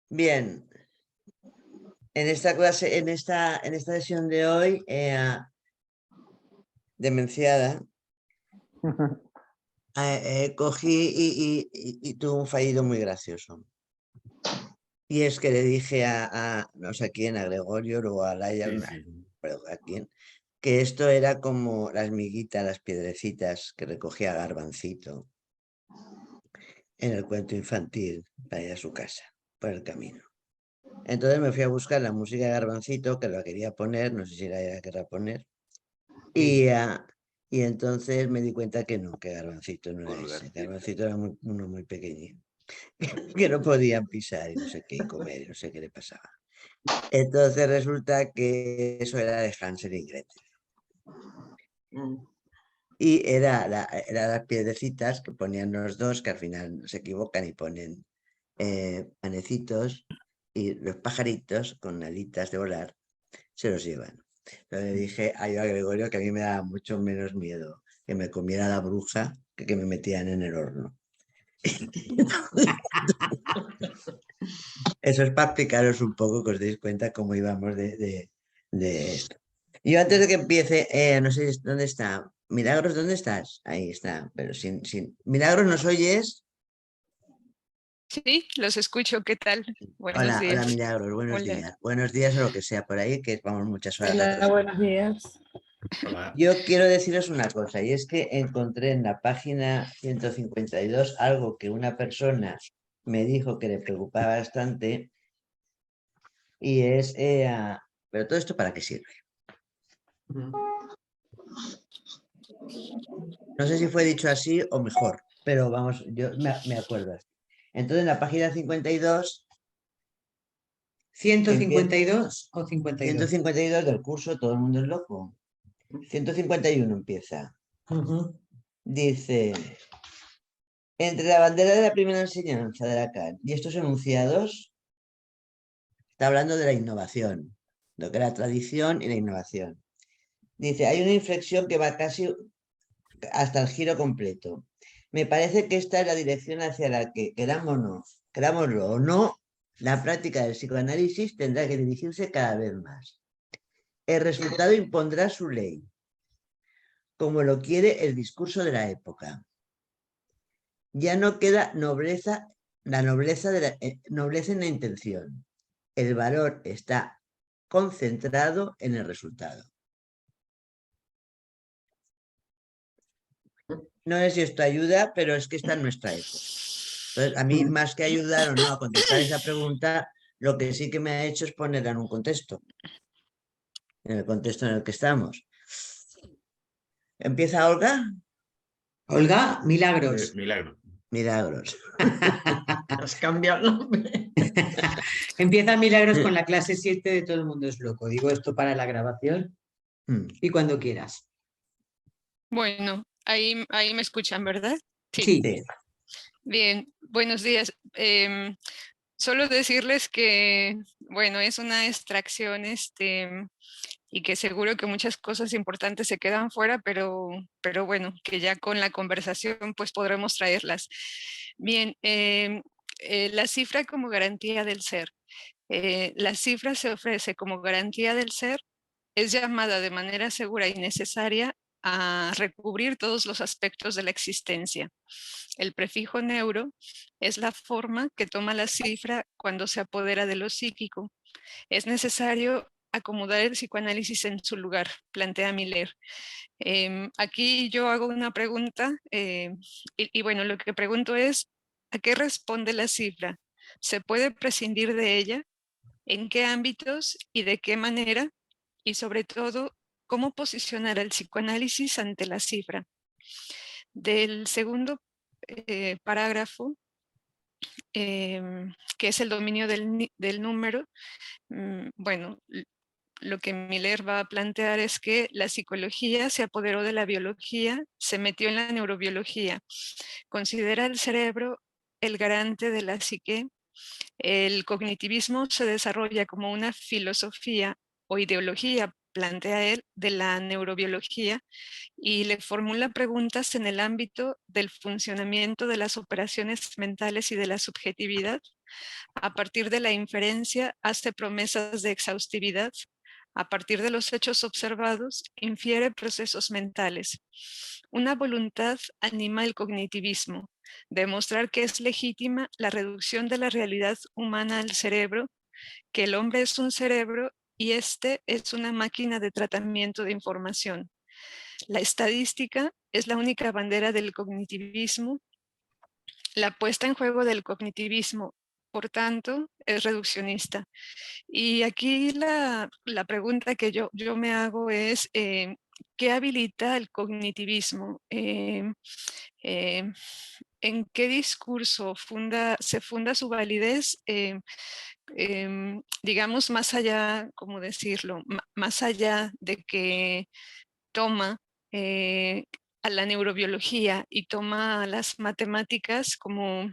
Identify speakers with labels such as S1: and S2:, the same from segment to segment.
S1: Bien, en esta clase, en esta sesión de hoy, demenciada, cogí y tuve un fallido muy gracioso. Y es que le dije a no sé quién, a Gregorio o a Laia, pero a quién, que esto era como las miguitas, las piedrecitas que recogía Garbancito en el cuento infantil para ir a su casa, por el camino. Entonces me fui a buscar la música de Garbancito, que la quería poner, no sé si la querrá poner, y entonces me di cuenta que no, que Garbancito no era ese. Garbancito era uno muy pequeñito, que no podían pisar y no sé qué, y comer, y no sé qué le pasaba. Entonces resulta que eso era de Hansel y Gretel. Y era las piedrecitas que ponían los dos, que al final se equivocan y ponen panecitos, y los pajaritos con alitas de volar se los llevan. Entonces le dije a Gregorio que a mí me daba mucho menos miedo que me comiera la bruja que me metían en el horno. Eso es para explicaros un poco, que os deis cuenta cómo íbamos de esto. Yo antes de que empiece, no sé dónde está. Milagros, ¿dónde estás? Ahí está, pero sin... Milagros, ¿nos oyes?
S2: Sí, los escucho. ¿Qué tal? Buenos
S1: Hola,
S2: días.
S1: Milagros, buenos
S2: Hola.
S1: días. Buenos días o lo que sea por ahí, que vamos muchas horas
S3: Hola,
S1: retrasadas.
S3: buenos días.
S4: Hola.
S1: Yo quiero deciros una cosa, y es que encontré en la página 152 algo que una persona me dijo que le preocupaba bastante, y es, pero todo esto ¿para qué sirve? No sé si fue dicho así o mejor, pero vamos, yo me acuerdo así. Entonces en la página 52,
S3: ¿152 o 52?
S1: 152 del curso Todo el mundo es loco. 151 empieza. Dice... Entre la bandera de la primera enseñanza de Lacan y estos enunciados, está hablando de la innovación, lo que es la tradición y la innovación. Dice, hay una inflexión que va casi hasta el giro completo. Me parece que esta es la dirección hacia la que, querámoslo o no, la práctica del psicoanálisis tendrá que dirigirse cada vez más. El resultado impondrá su ley, como lo quiere el discurso de la época. Ya no queda nobleza, la nobleza, nobleza en la intención. El valor está concentrado en el resultado. No sé si esto ayuda, pero es que está en nuestra época. Entonces, a mí, más que ayudar o no a contestar esa pregunta, lo que sí que me ha hecho es ponerla en un contexto, en el contexto en el que estamos. ¿Empieza Olga?
S3: Olga, Milagros.
S4: Milagro.
S1: Milagros.
S3: Has cambiado el nombre. Empieza Milagros con la clase 7 de Todo el mundo es loco. Digo esto para la grabación y cuando quieras.
S2: Bueno, ahí me escuchan, ¿verdad?
S3: Sí.
S2: Bien, buenos días. Solo decirles que, bueno, es una extracción, y que seguro que muchas cosas importantes se quedan fuera, pero bueno, que ya con la conversación pues podremos traerlas. Bien, la cifra como garantía del ser. La cifra se ofrece como garantía del ser, es llamada de manera segura y necesaria a recubrir todos los aspectos de la existencia. El prefijo neuro es la forma que toma la cifra cuando se apodera de lo psíquico. Es necesario acomodar el psicoanálisis en su lugar, plantea Miller. Aquí yo hago una pregunta y bueno, lo que pregunto es, ¿a qué responde la cifra? ¿Se puede prescindir de ella? ¿En qué ámbitos y de qué manera? Y sobre todo, ¿cómo posicionar el psicoanálisis ante la cifra? Del segundo parágrafo, que es el dominio del número, bueno, lo que Miller va a plantear es que la psicología se apoderó de la biología, se metió en la neurobiología, considera el cerebro el garante de la psique. El cognitivismo se desarrolla como una filosofía o ideología, plantea él, de la neurobiología y le formula preguntas en el ámbito del funcionamiento de las operaciones mentales y de la subjetividad, A partir de la inferencia hace promesas de exhaustividad. A partir de los hechos observados, infiere procesos mentales. Una voluntad anima el cognitivismo, demostrar que es legítima la reducción de la realidad humana al cerebro, que el hombre es un cerebro y este es una máquina de tratamiento de información. La estadística es la única bandera del cognitivismo. La puesta en juego del cognitivismo, por tanto, es reduccionista. Y aquí la pregunta que yo me hago es, ¿qué habilita el cognitivismo? ¿En qué discurso se funda su validez? Digamos, más allá, ¿cómo decirlo? Más allá de que toma a la neurobiología y toma a las matemáticas como...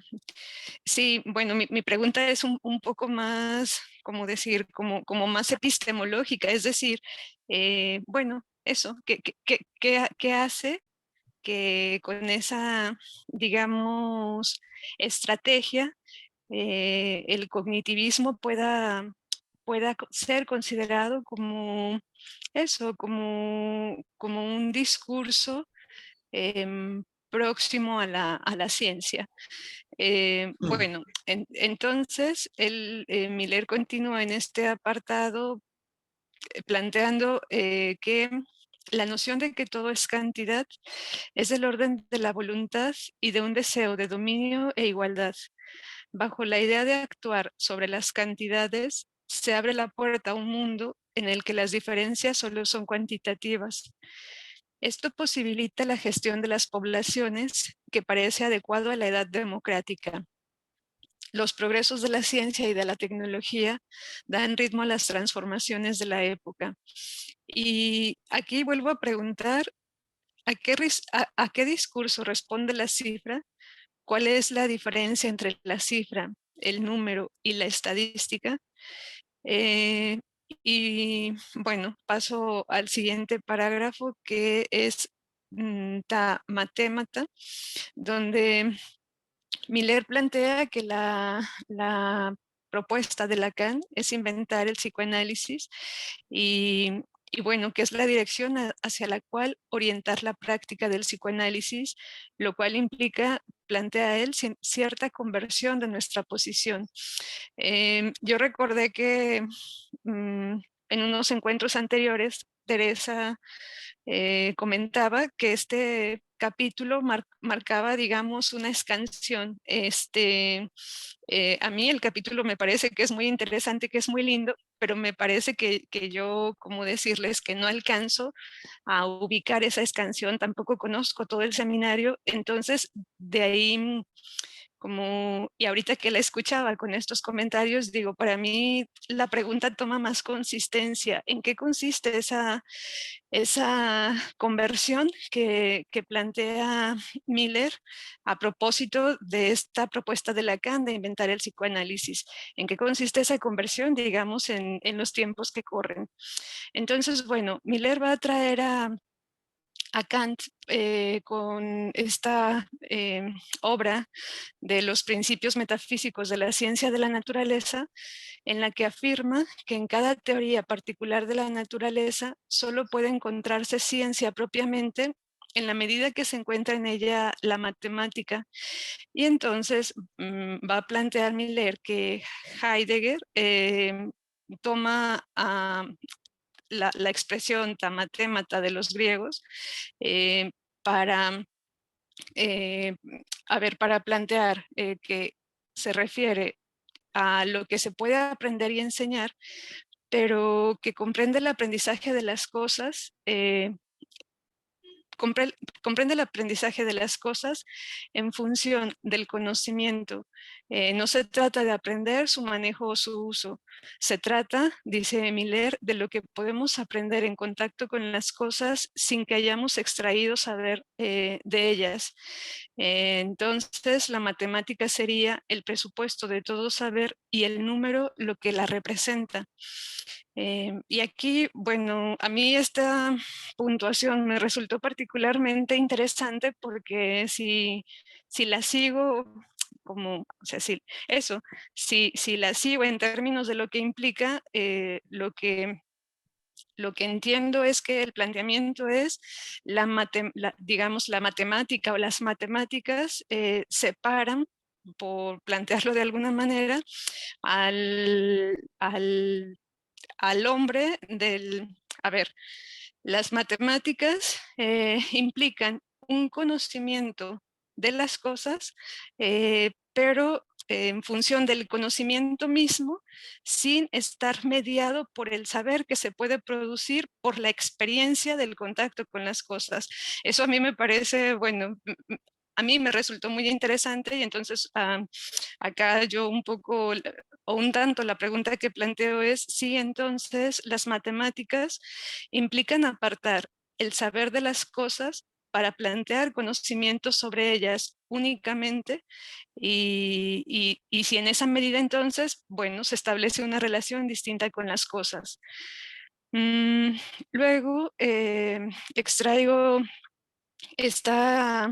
S2: Sí, bueno, mi pregunta es un poco más, como decir, como más epistemológica, es decir, bueno, eso, ¿qué hace que con esa, digamos, estrategia, el cognitivismo pueda ser considerado como eso, como un discurso próximo a la ciencia? Bueno, entonces Miller continúa en este apartado planteando que la noción de que todo es cantidad es del orden de la voluntad y de un deseo de dominio e igualdad. Bajo la idea de actuar sobre las cantidades, se abre la puerta a un mundo en el que las diferencias solo son cuantitativas. Esto posibilita la gestión de las poblaciones que parece adecuado a la edad democrática. Los progresos de la ciencia y de la tecnología dan ritmo a las transformaciones de la época. Y aquí vuelvo a preguntar, ¿a qué discurso responde la cifra? ¿Cuál es la diferencia entre la cifra, el número y la estadística? Y bueno, paso al siguiente parágrafo, que es ta matémata, donde Miller plantea que la propuesta de Lacan es inventar el psicoanálisis y bueno, que es la dirección hacia la cual orientar la práctica del psicoanálisis, lo cual implica, plantea él, cierta conversión de nuestra posición. Yo recordé que en unos encuentros anteriores, Teresa comentaba que este capítulo marcaba, digamos, una escansión. A mí el capítulo me parece que es muy interesante, que es muy lindo, pero me parece que yo, como decirles, que no alcanzo a ubicar esa escansión, tampoco conozco todo el seminario, entonces de ahí y ahorita que la escuchaba con estos comentarios, digo, para mí la pregunta toma más consistencia. ¿En qué consiste esa conversión que plantea Miller a propósito de esta propuesta de Lacan de inventar el psicoanálisis? ¿En qué consiste esa conversión, digamos, en los tiempos que corren? Entonces, bueno, Miller va a traer a Kant con esta obra de los principios metafísicos de la ciencia de la naturaleza, en la que afirma que en cada teoría particular de la naturaleza solo puede encontrarse ciencia propiamente en la medida que se encuentra en ella la matemática. Y entonces va a plantear Miller que Heidegger toma la expresión tamatémata de los griegos para para plantear que se refiere a lo que se puede aprender y enseñar, pero que comprende el aprendizaje de las cosas, comprende el aprendizaje de las cosas en función del conocimiento. No se trata de aprender su manejo o su uso. Se trata, dice Miller, de lo que podemos aprender en contacto con las cosas sin que hayamos extraído saber de ellas. Entonces, la matemática sería el presupuesto de todo saber y el número lo que la representa. Y aquí, bueno, a mí esta puntuación me resultó particularmente interesante porque si la sigo, como, o sea, si la sigo en términos de lo que implica, lo que entiendo es que el planteamiento es, digamos, la matemática o las matemáticas separan, por plantearlo de alguna manera, al hombre del... A ver, las matemáticas implican un conocimiento de las cosas, pero en función del conocimiento mismo, sin estar mediado por el saber que se puede producir por la experiencia del contacto con las cosas. Eso a mí me parece, bueno, a mí me resultó muy interesante, y entonces acá yo un poco o un tanto la pregunta que planteo es si entonces las matemáticas implican apartar el saber de las cosas para plantear conocimientos sobre ellas únicamente, y si en esa medida entonces, bueno, se establece una relación distinta con las cosas. Luego extraigo esta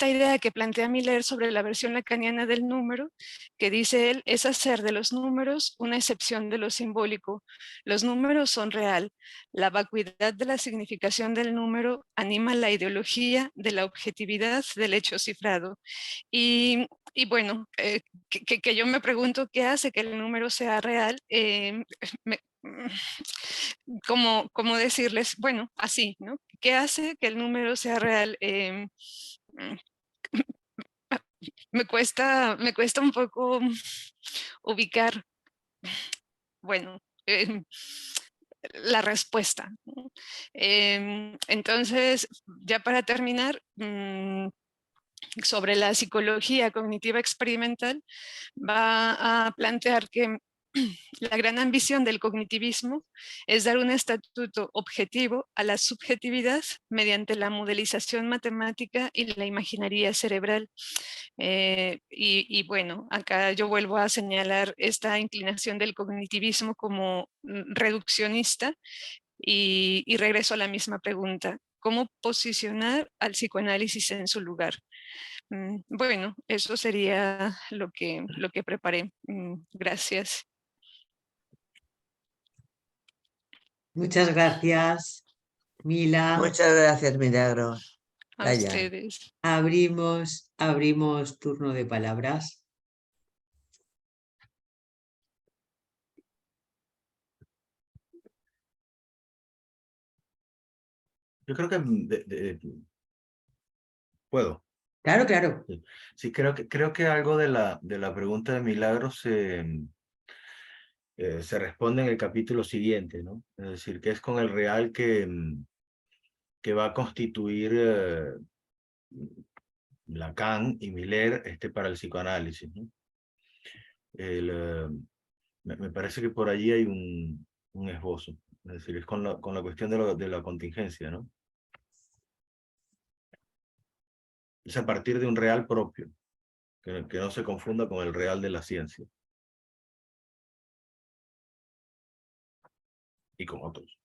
S2: idea que plantea Miller sobre la versión lacaniana del número, que dice él, es hacer de los números una excepción de lo simbólico. Los números son real. La vacuidad de la significación del número anima la ideología de la objetividad del hecho cifrado. Y bueno, que yo me pregunto qué hace que el número sea real. ¿Cómo decirles? Bueno, así, ¿no? ¿Qué hace que el número sea real? Me cuesta un poco ubicar, bueno, la respuesta. Entonces, ya para terminar, sobre la psicología cognitiva experimental, va a plantear que la gran ambición del cognitivismo es dar un estatuto objetivo a la subjetividad mediante la modelización matemática y la imaginería cerebral. Y bueno, acá yo vuelvo a señalar esta inclinación del cognitivismo como reduccionista, y regreso a la misma pregunta: ¿cómo posicionar al psicoanálisis en su lugar? Bueno, eso sería lo que preparé. Gracias.
S3: Muchas gracias, Mila.
S1: Muchas gracias, Milagros.
S2: A
S1: Vaya.
S2: ustedes.
S3: Abrimos turno de palabras.
S4: Yo creo que puedo.
S3: Claro, claro.
S4: Sí, creo que algo de la pregunta de Milagros se responde en el capítulo siguiente, ¿no? Es decir, que es con el real que va a constituir Lacan y Miller para el psicoanálisis, ¿no? Me parece que por allí hay un esbozo. Es decir, es con la cuestión de la contingencia, ¿no? Es a partir de un real propio, que no se confunda con el real de la ciencia. Y con otros.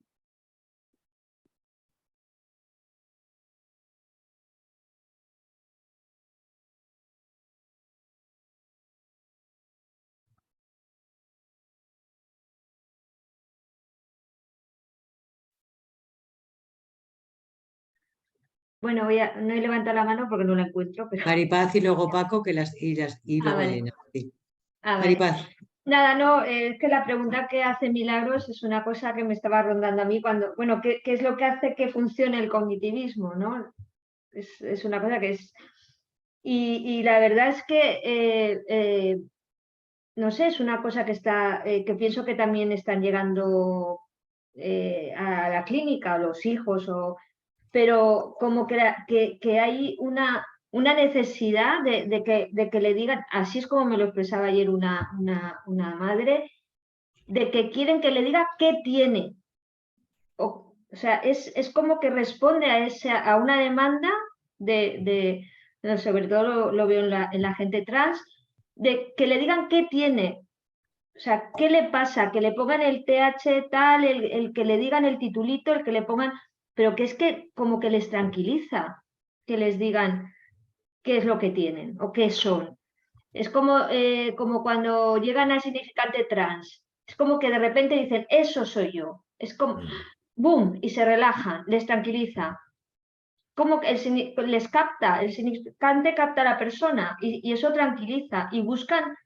S5: Bueno, no he levantado la mano porque no la encuentro. Pero...
S3: Maripaz y luego Paco, y luego
S5: vale.
S3: Elena. Sí.
S5: Vale.
S3: Maripaz.
S5: Nada, no, es que la pregunta que hace Milagros es una cosa que me estaba rondando a mí cuando, bueno, ¿qué es lo que hace que funcione el cognitivismo, ¿no? Es una cosa que es... Y la verdad es que, no sé, es una cosa que está, que pienso que también están llegando a la clínica, los hijos, pero como que hay una necesidad de que le digan, así es como me lo expresaba ayer una madre, de que quieren que le diga qué tiene. O sea, es como que responde a una demanda no, sobre todo lo veo en la gente trans, de que le digan qué tiene. O sea, ¿qué le pasa? Que le pongan el TH tal, el que le digan el titulito, el que le pongan... Pero que es que como que les tranquiliza que les digan qué es lo que tienen o qué son. Es como, como cuando llegan al significante trans. Es como que de repente dicen, eso soy yo. Es como, boom, y se relajan, les tranquiliza. Como que les capta, el significante capta a la persona y eso tranquiliza. Y buscan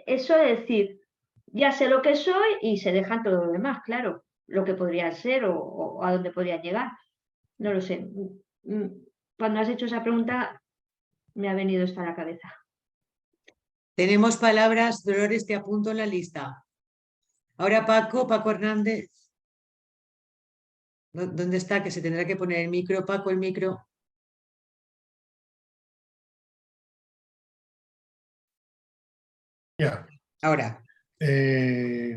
S5: eso de decir, ya sé lo que soy y se dejan todo lo demás, claro, lo que podría ser o a dónde podrían llegar. No lo sé. Cuando has hecho esa pregunta me ha venido esto a la cabeza.
S3: Tenemos palabras, Dolores, te apunto en la lista. Ahora Paco Hernández. ¿Dónde está? Que se tendrá que poner el micro, Paco, el micro.
S6: Ya.
S3: Ahora.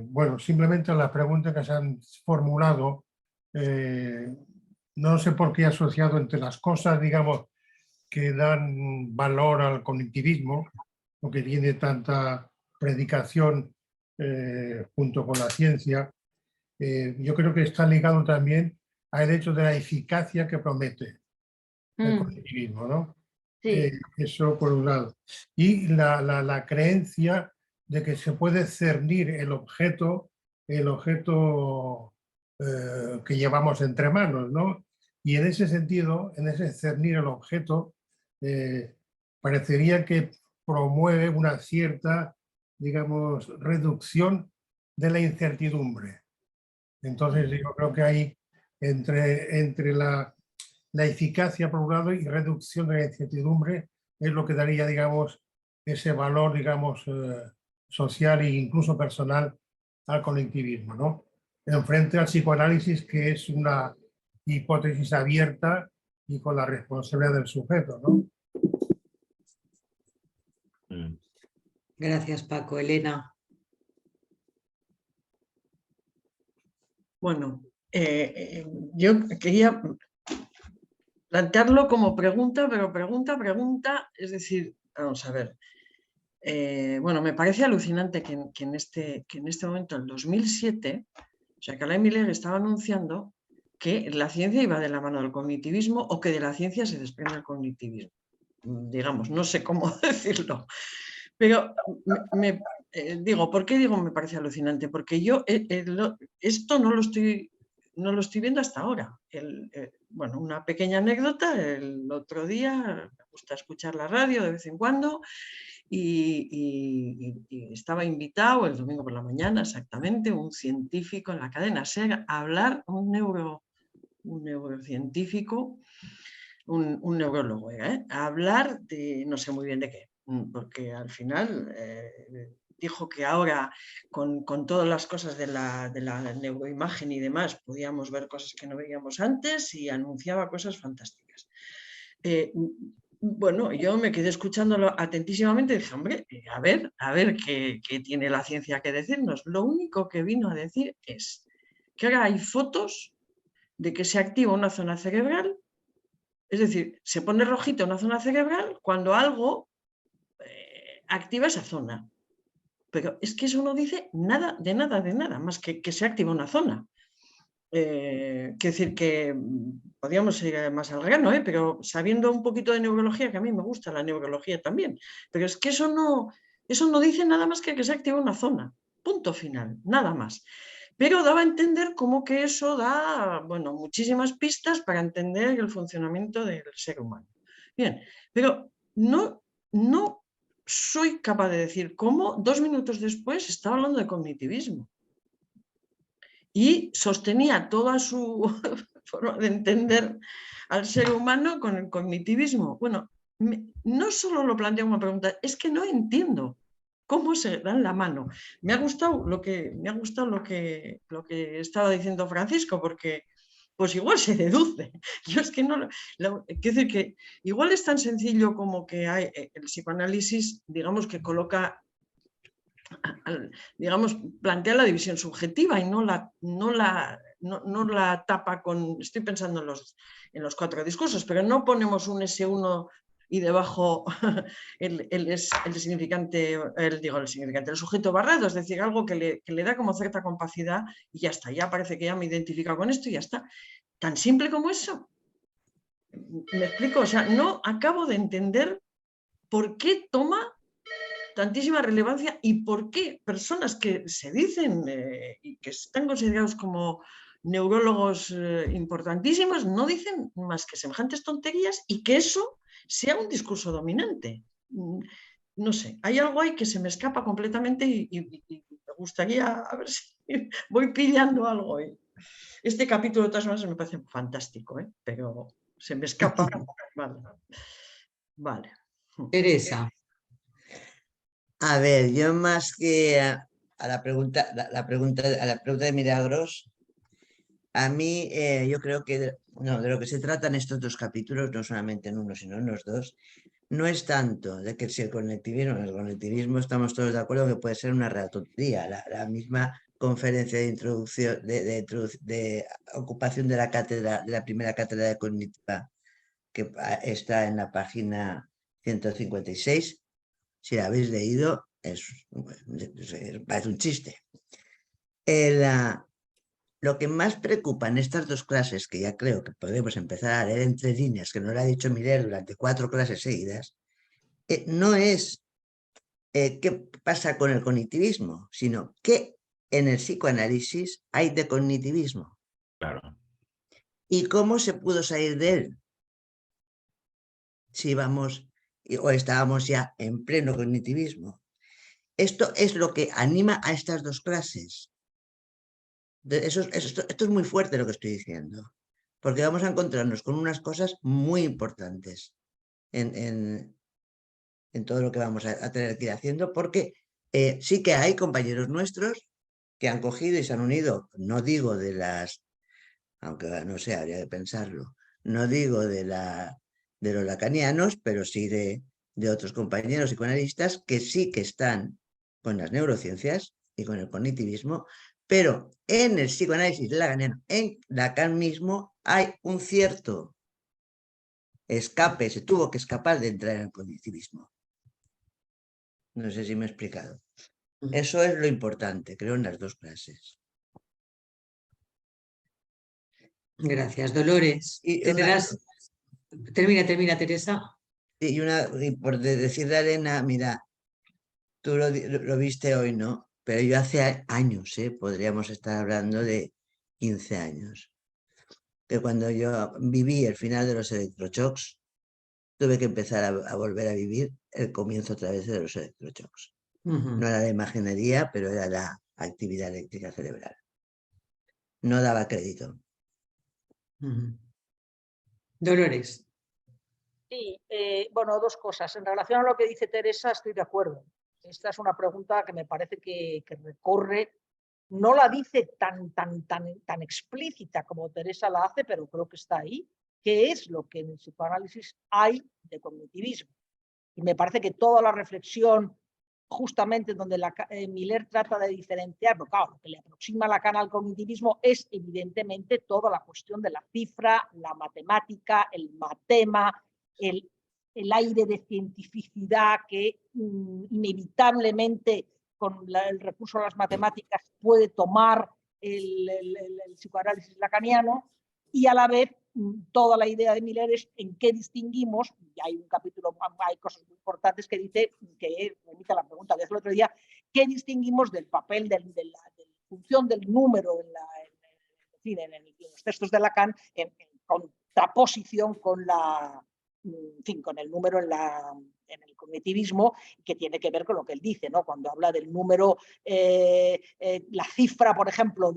S6: Bueno, simplemente las preguntas que se han formulado, no sé por qué he asociado entre las cosas, digamos, que dan valor al cognitivismo, o que tiene tanta predicación junto con la ciencia, yo creo que está ligado también al hecho de la eficacia que promete el cognitivismo, ¿no?
S5: Sí.
S6: Eso por un lado. Y la creencia de que se puede cernir el objeto que llevamos entre manos, ¿no? Y en ese sentido, en ese cernir el objeto, parecería que promueve una cierta, digamos, reducción de la incertidumbre. Entonces yo creo que hay entre la eficacia por un lado y reducción de la incertidumbre es lo que daría, digamos, ese valor, digamos, social e incluso personal al colectivismo, ¿no? Enfrente al psicoanálisis, que es una hipótesis abierta y con la responsabilidad del sujeto, ¿no?
S3: Gracias, Paco. Elena.
S7: Bueno, yo quería plantearlo como pregunta, pero pregunta, es decir, vamos a ver. Bueno, me parece alucinante que en este momento, en 2007, Jacques-Alain Miller estaba anunciando que la ciencia iba de la mano del cognitivismo o que de la ciencia se desprende el cognitivismo. Digamos, no sé cómo decirlo. Pero digo, ¿por qué digo me parece alucinante? Porque yo esto no lo estoy viendo hasta ahora. Bueno, una pequeña anécdota, el otro día me gusta escuchar la radio de vez en cuando y estaba invitado el domingo por la mañana exactamente un científico en la cadena SER a hablar, un neurocientífico, un neurólogo, a hablar de no sé muy bien de qué, porque al final dijo que ahora con todas las cosas de la neuroimagen y demás podíamos ver cosas que no veíamos antes y anunciaba cosas fantásticas. Bueno, yo me quedé escuchándolo atentísimamente y dije, hombre, a ver qué tiene la ciencia que decirnos. Lo único que vino a decir es que ahora hay fotos de que se activa una zona cerebral, es decir, se pone rojita una zona cerebral cuando algo activa esa zona. Pero es que eso no dice nada, más que se activa una zona. Quiero decir que podríamos ir más al grano, pero sabiendo un poquito de neurología, que a mí me gusta la neurología también, pero es que eso no dice nada más que se activa una zona, punto final, nada más. Pero daba a entender como que eso da, bueno, muchísimas pistas para entender el funcionamiento del ser humano. Bien, pero no soy capaz de decir cómo 2 minutos después estaba hablando de cognitivismo. Y sostenía toda su forma de entender al ser humano con el cognitivismo. Bueno, no solo lo planteo como pregunta, es que no entiendo cómo se dan la mano. Me ha gustado lo que estaba diciendo Francisco, porque pues igual se deduce. Yo es que no quiero decir que igual es tan sencillo como que hay el psicoanálisis, digamos, que coloca, digamos, plantea la división subjetiva y no la tapa con, estoy pensando en los 4 discursos, pero no ponemos un S1 y debajo el significante, el sujeto barrado, es decir, algo que le da como cierta compacidad y ya está, ya parece que ya me identifico con esto y ya está. Tan simple como eso. Me explico, o sea, no acabo de entender por qué toma tantísima relevancia y por qué personas que se dicen y que están considerados como neurólogos importantísimos no dicen más que semejantes tonterías y que eso sea un discurso dominante. No sé, hay algo ahí que se me escapa completamente y me gustaría a ver si voy pillando algo ahí. Este capítulo de todas maneras me parece fantástico, pero se me escapa. Vale.
S3: Teresa.
S1: A ver, yo más que a la pregunta, a la pregunta de Milagros, a mí yo creo que de lo que se trata en estos dos capítulos, no solamente en uno, sino en los dos, no es tanto de que si el conectivismo estamos todos de acuerdo que puede ser una real tontería. La misma conferencia de introducción, de ocupación de la cátedra, de la primera cátedra de cognitiva, que está en la página 156, si la habéis leído, parece un chiste. Lo que más preocupa en estas dos clases, que ya creo que podemos empezar a leer entre líneas, que nos lo ha dicho Miller durante 4 clases seguidas, no es qué pasa con el cognitivismo, sino qué en el psicoanálisis hay de cognitivismo.
S4: Claro.
S1: Y cómo se pudo salir de él. Si vamos o estábamos ya en pleno cognitivismo. Esto es lo que anima a estas dos clases. Esto es muy fuerte lo que estoy diciendo, porque vamos a encontrarnos con unas cosas muy importantes en todo lo que vamos a tener que ir haciendo, porque sí que hay compañeros nuestros que han cogido y se han unido, no digo de las, aunque no sé, habría que pensarlo, no digo de los lacanianos, pero sí de otros compañeros psicoanalistas que sí que están con las neurociencias y con el cognitivismo, pero en el psicoanálisis lacaniano, en Lacan mismo, hay un cierto escape, se tuvo que escapar de entrar en el cognitivismo. No sé si me he explicado. Eso es lo importante, creo, en las dos clases.
S3: Gracias, Dolores. Termina, Teresa.
S1: Y por decirle a Elena, mira, tú lo viste hoy, ¿no? Pero yo hace años, podríamos estar hablando de 15 años, que cuando yo viví el final de los electroshocks, tuve que empezar a volver a vivir el comienzo otra vez de los electroshocks. No era la imaginería, pero era la actividad eléctrica cerebral. No daba crédito.
S3: Dolores.
S8: Sí, bueno, dos cosas. En relación a lo que dice Teresa, estoy de acuerdo. Esta es una pregunta que me parece que recorre, no la dice tan explícita como Teresa la hace, pero creo que está ahí. ¿Qué es lo que en el psicoanálisis hay de cognitivismo? Y me parece que toda la reflexión, justamente donde Miller trata de diferenciar, porque claro, lo que le aproxima Lacan al cognitivismo es evidentemente toda la cuestión de la cifra, la matemática, el matema, el aire de cientificidad que inevitablemente con el recurso a las matemáticas puede tomar el psicoanálisis lacaniano, y a la vez toda la idea de Miller es en qué distinguimos, y hay un capítulo, hay cosas muy importantes que dice, que remite a la pregunta de el otro día, qué distinguimos del papel de la función del número en los textos de Lacan en contraposición con con el número en el cognitivismo, que tiene que ver con lo que él dice, ¿no? Cuando habla del número, la cifra, por ejemplo,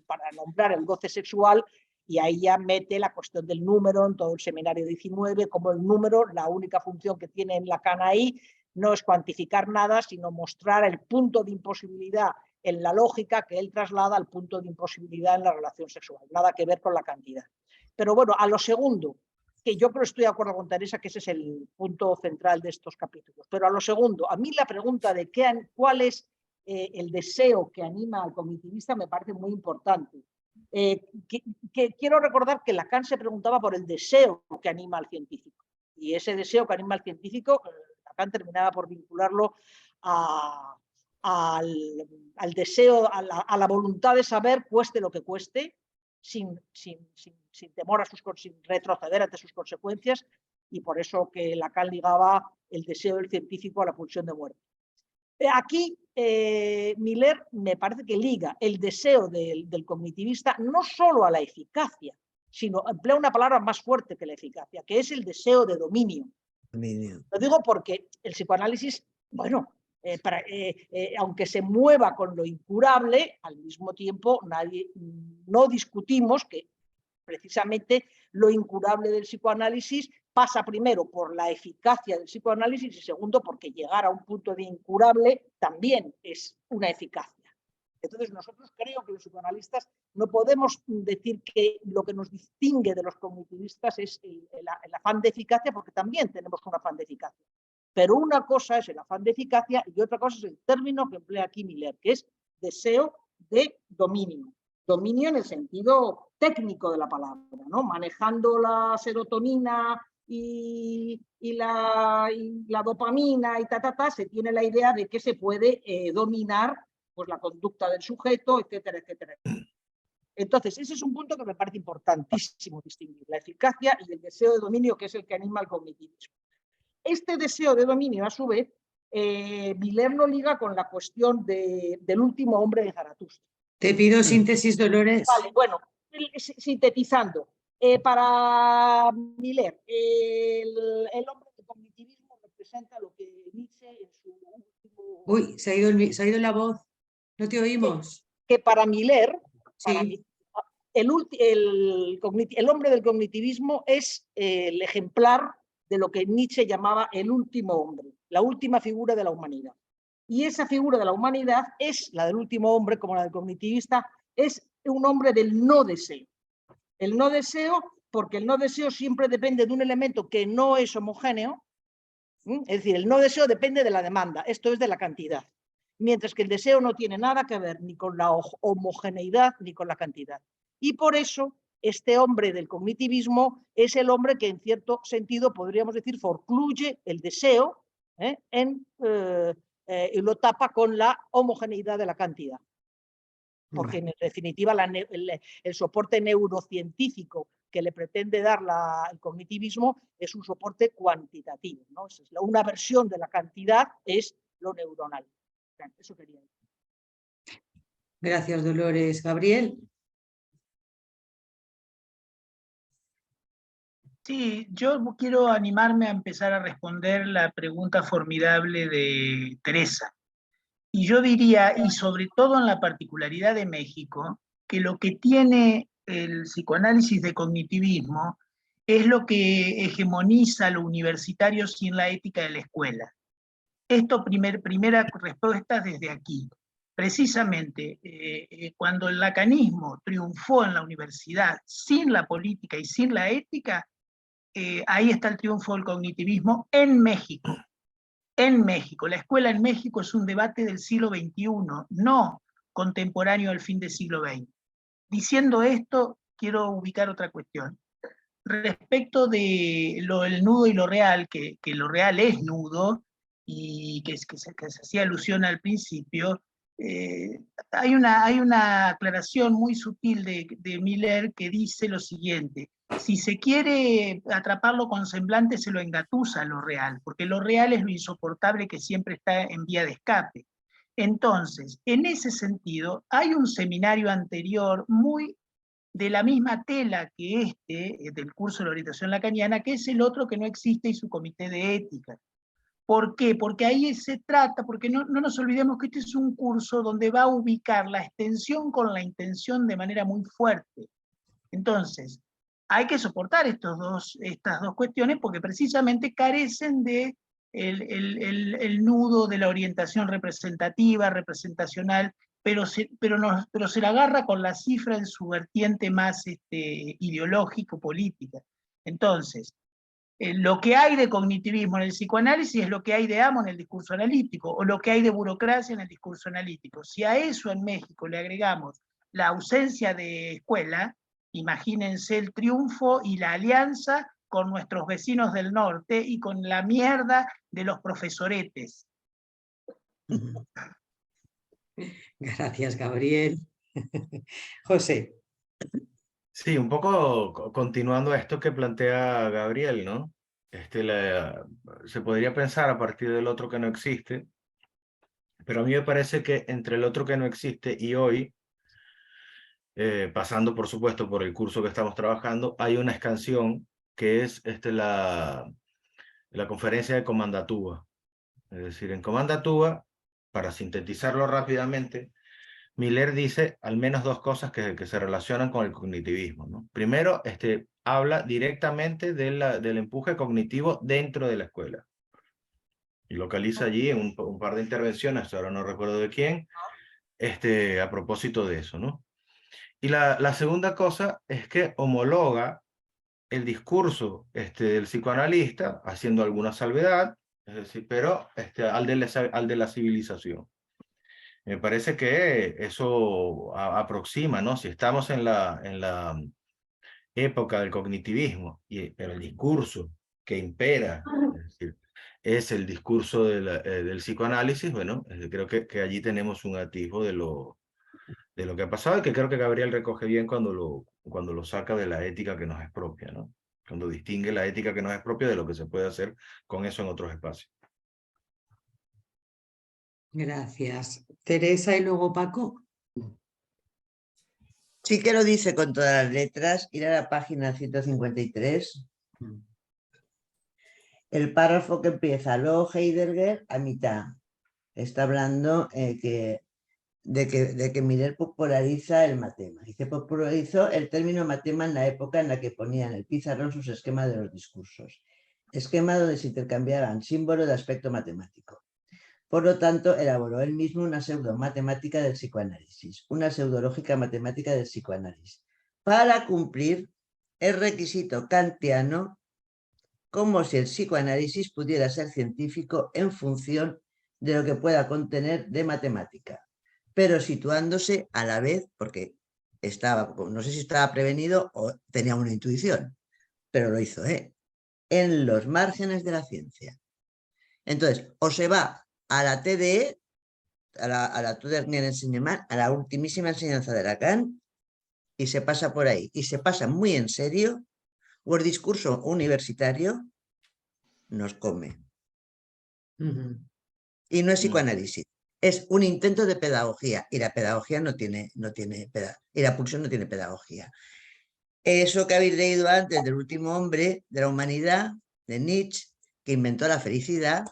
S8: para nombrar el goce sexual, y ahí ya mete la cuestión del número en todo el seminario 19, como el número, la única función que tiene en Lacan ahí no es cuantificar nada, sino mostrar el punto de imposibilidad en la lógica que él traslada al punto de imposibilidad en la relación sexual, nada que ver con la cantidad. Pero bueno, a lo segundo, que yo creo que estoy de acuerdo con Teresa, que ese es el punto central de estos capítulos, pero a lo segundo, a mí la pregunta de cuál es el deseo que anima al cognitivista me parece muy importante. Quiero recordar que Lacan se preguntaba por el deseo que anima al científico, y ese deseo que anima al científico, Lacan terminaba por vincularlo al deseo, a la voluntad de saber, cueste lo que cueste, sin temor a sin retroceder ante sus consecuencias, y por eso que Lacan ligaba el deseo del científico a la pulsión de muerte. Aquí Miller me parece que liga el deseo del cognitivista no solo a la eficacia, sino emplea una palabra más fuerte que la eficacia, que es el deseo de dominio. Lo digo porque el psicoanálisis, bueno, aunque se mueva con lo incurable, al mismo tiempo no discutimos que precisamente lo incurable del psicoanálisis pasa primero por la eficacia del psicoanálisis y segundo porque llegar a un punto de incurable también es una eficacia. Entonces nosotros creo que los psicoanalistas no podemos decir que lo que nos distingue de los cognitivistas es el afán de eficacia, porque también tenemos un afán de eficacia. Pero una cosa es el afán de eficacia y otra cosa es el término que emplea aquí Miller, que es deseo de dominio. Dominio en el sentido técnico de la palabra, ¿no? Manejando la serotonina y la dopamina y se tiene la idea de que se puede dominar pues, la conducta del sujeto, etcétera, etcétera. Entonces, ese es un punto que me parece importantísimo distinguir, la eficacia y el deseo de dominio, que es el que anima al cognitivismo. Este deseo de dominio, a su vez, Miller lo liga con la cuestión del último hombre de Zaratustra.
S3: Te pido síntesis, Dolores.
S8: Vale, bueno, sintetizando. Para Miller, el hombre del cognitivismo representa lo que Nietzsche en su último...
S3: Uy, se ha ido la voz. No te oímos.
S8: Que para Miller,
S3: sí.
S8: el hombre del cognitivismo es el ejemplar de lo que Nietzsche llamaba el último hombre, la última figura de la humanidad. Y esa figura de la humanidad es la del último hombre, como la del cognitivista, es un hombre del no deseo. El no deseo, porque el no deseo siempre depende de un elemento que no es homogéneo, es decir, el no deseo depende de la demanda, esto es de la cantidad, mientras que el deseo no tiene nada que ver ni con la homogeneidad ni con la cantidad. Y por eso este hombre del cognitivismo es el hombre que en cierto sentido podríamos decir forcluye el deseo y lo tapa con la homogeneidad de la cantidad. Porque en definitiva el soporte neurocientífico que le pretende dar el cognitivismo es un soporte cuantitativo, ¿no? Una versión de la cantidad es lo neuronal. Eso quería decir.
S3: Gracias, Dolores. Gabriel.
S9: Sí, yo quiero animarme a empezar a responder la pregunta formidable de Teresa. Y yo diría, y sobre todo en la particularidad de México, que lo que tiene el psicoanálisis de cognitivismo es lo que hegemoniza lo universitario sin la ética de la escuela. Esto, primera respuesta desde aquí. Precisamente, cuando el lacanismo triunfó en la universidad sin la política y sin la ética, ahí está el triunfo del cognitivismo en México. En México, la escuela en México es un debate del siglo XXI, no contemporáneo al fin del siglo XX. Diciendo esto, quiero ubicar otra cuestión. Respecto de el nudo y lo real, que lo real es nudo, y que se hacía alusión al principio, hay una aclaración muy sutil de Miller que dice lo siguiente: si se quiere atraparlo con semblante, se lo engatusa lo real, porque lo real es lo insoportable que siempre está en vía de escape. Entonces, en ese sentido, hay un seminario anterior muy de la misma tela que del curso de la orientación lacaniana, que es el otro que no existe y su comité de ética. ¿Por qué? Porque ahí se trata, porque no nos olvidemos que este es un curso donde va a ubicar la extensión con la intención de manera muy fuerte. Entonces, hay que soportar estas dos cuestiones porque precisamente carecen de el nudo de la orientación representativa, representacional, pero se la agarra con la cifra en su vertiente más ideológico-política. Entonces, lo que hay de cognitivismo en el psicoanálisis es lo que hay de amo en el discurso analítico, o lo que hay de burocracia en el discurso analítico. Si a eso en México le agregamos la ausencia de escuela, imagínense el triunfo y la alianza con nuestros vecinos del norte y con la mierda de los profesoretes.
S3: Gracias, Gabriel. José.
S4: Sí, un poco continuando a esto que plantea Gabriel, ¿no? Se podría pensar a partir del otro que no existe, pero a mí me parece que entre el otro que no existe y hoy, pasando por supuesto por el curso que estamos trabajando, hay una escansión que es la conferencia de Comandatúa. Es decir, en Comandatúa, para sintetizarlo rápidamente, Miller dice al menos dos cosas que se relacionan con el cognitivismo, ¿no? Primero, habla directamente del empuje cognitivo dentro de la escuela. Y localiza allí en un par de intervenciones, ahora no recuerdo de quién, a propósito de eso, ¿no? Y la segunda cosa es que homologa el discurso del psicoanalista, haciendo alguna salvedad, es decir, pero al de la civilización. Me parece que eso aproxima, ¿no? Si estamos en la época del cognitivismo, pero el discurso que impera, es decir, es el discurso del psicoanálisis, bueno, creo que allí tenemos un atisbo de lo que ha pasado y que creo que Gabriel recoge bien cuando lo saca de la ética que nos es propia, ¿no? Cuando distingue la ética que nos es propia de lo que se puede hacer con eso en otros espacios.
S3: Gracias. Teresa y luego Paco.
S1: Sí que lo dice con todas las letras, ir a la página 153. El párrafo que empieza, luego Heidegger a mitad. Está hablando de que Miller populariza el matema. Dice, popularizó el término matema en la época en la que ponía en el pizarrón sus esquemas de los discursos. Esquema donde se intercambiaban símbolos de aspecto matemático. Por lo tanto, elaboró él mismo una pseudo-matemática del psicoanálisis, una pseudológica matemática del psicoanálisis, para cumplir el requisito kantiano, como si el psicoanálisis pudiera ser científico en función de lo que pueda contener de matemática, pero situándose a la vez, porque no sé si estaba prevenido o tenía una intuición, pero lo hizo, en los márgenes de la ciencia. Entonces, o se va a la TDE, a la Tudernian Enseignement, a la ultimísima enseñanza de Lacan, y se pasa por ahí, y se pasa muy en serio, o el discurso universitario nos come. Y no es psicoanálisis, es un intento de pedagogía, y la pedagogía y la pulsión no tiene pedagogía. Eso que habéis leído antes del último hombre de la humanidad, de Nietzsche, que inventó la felicidad,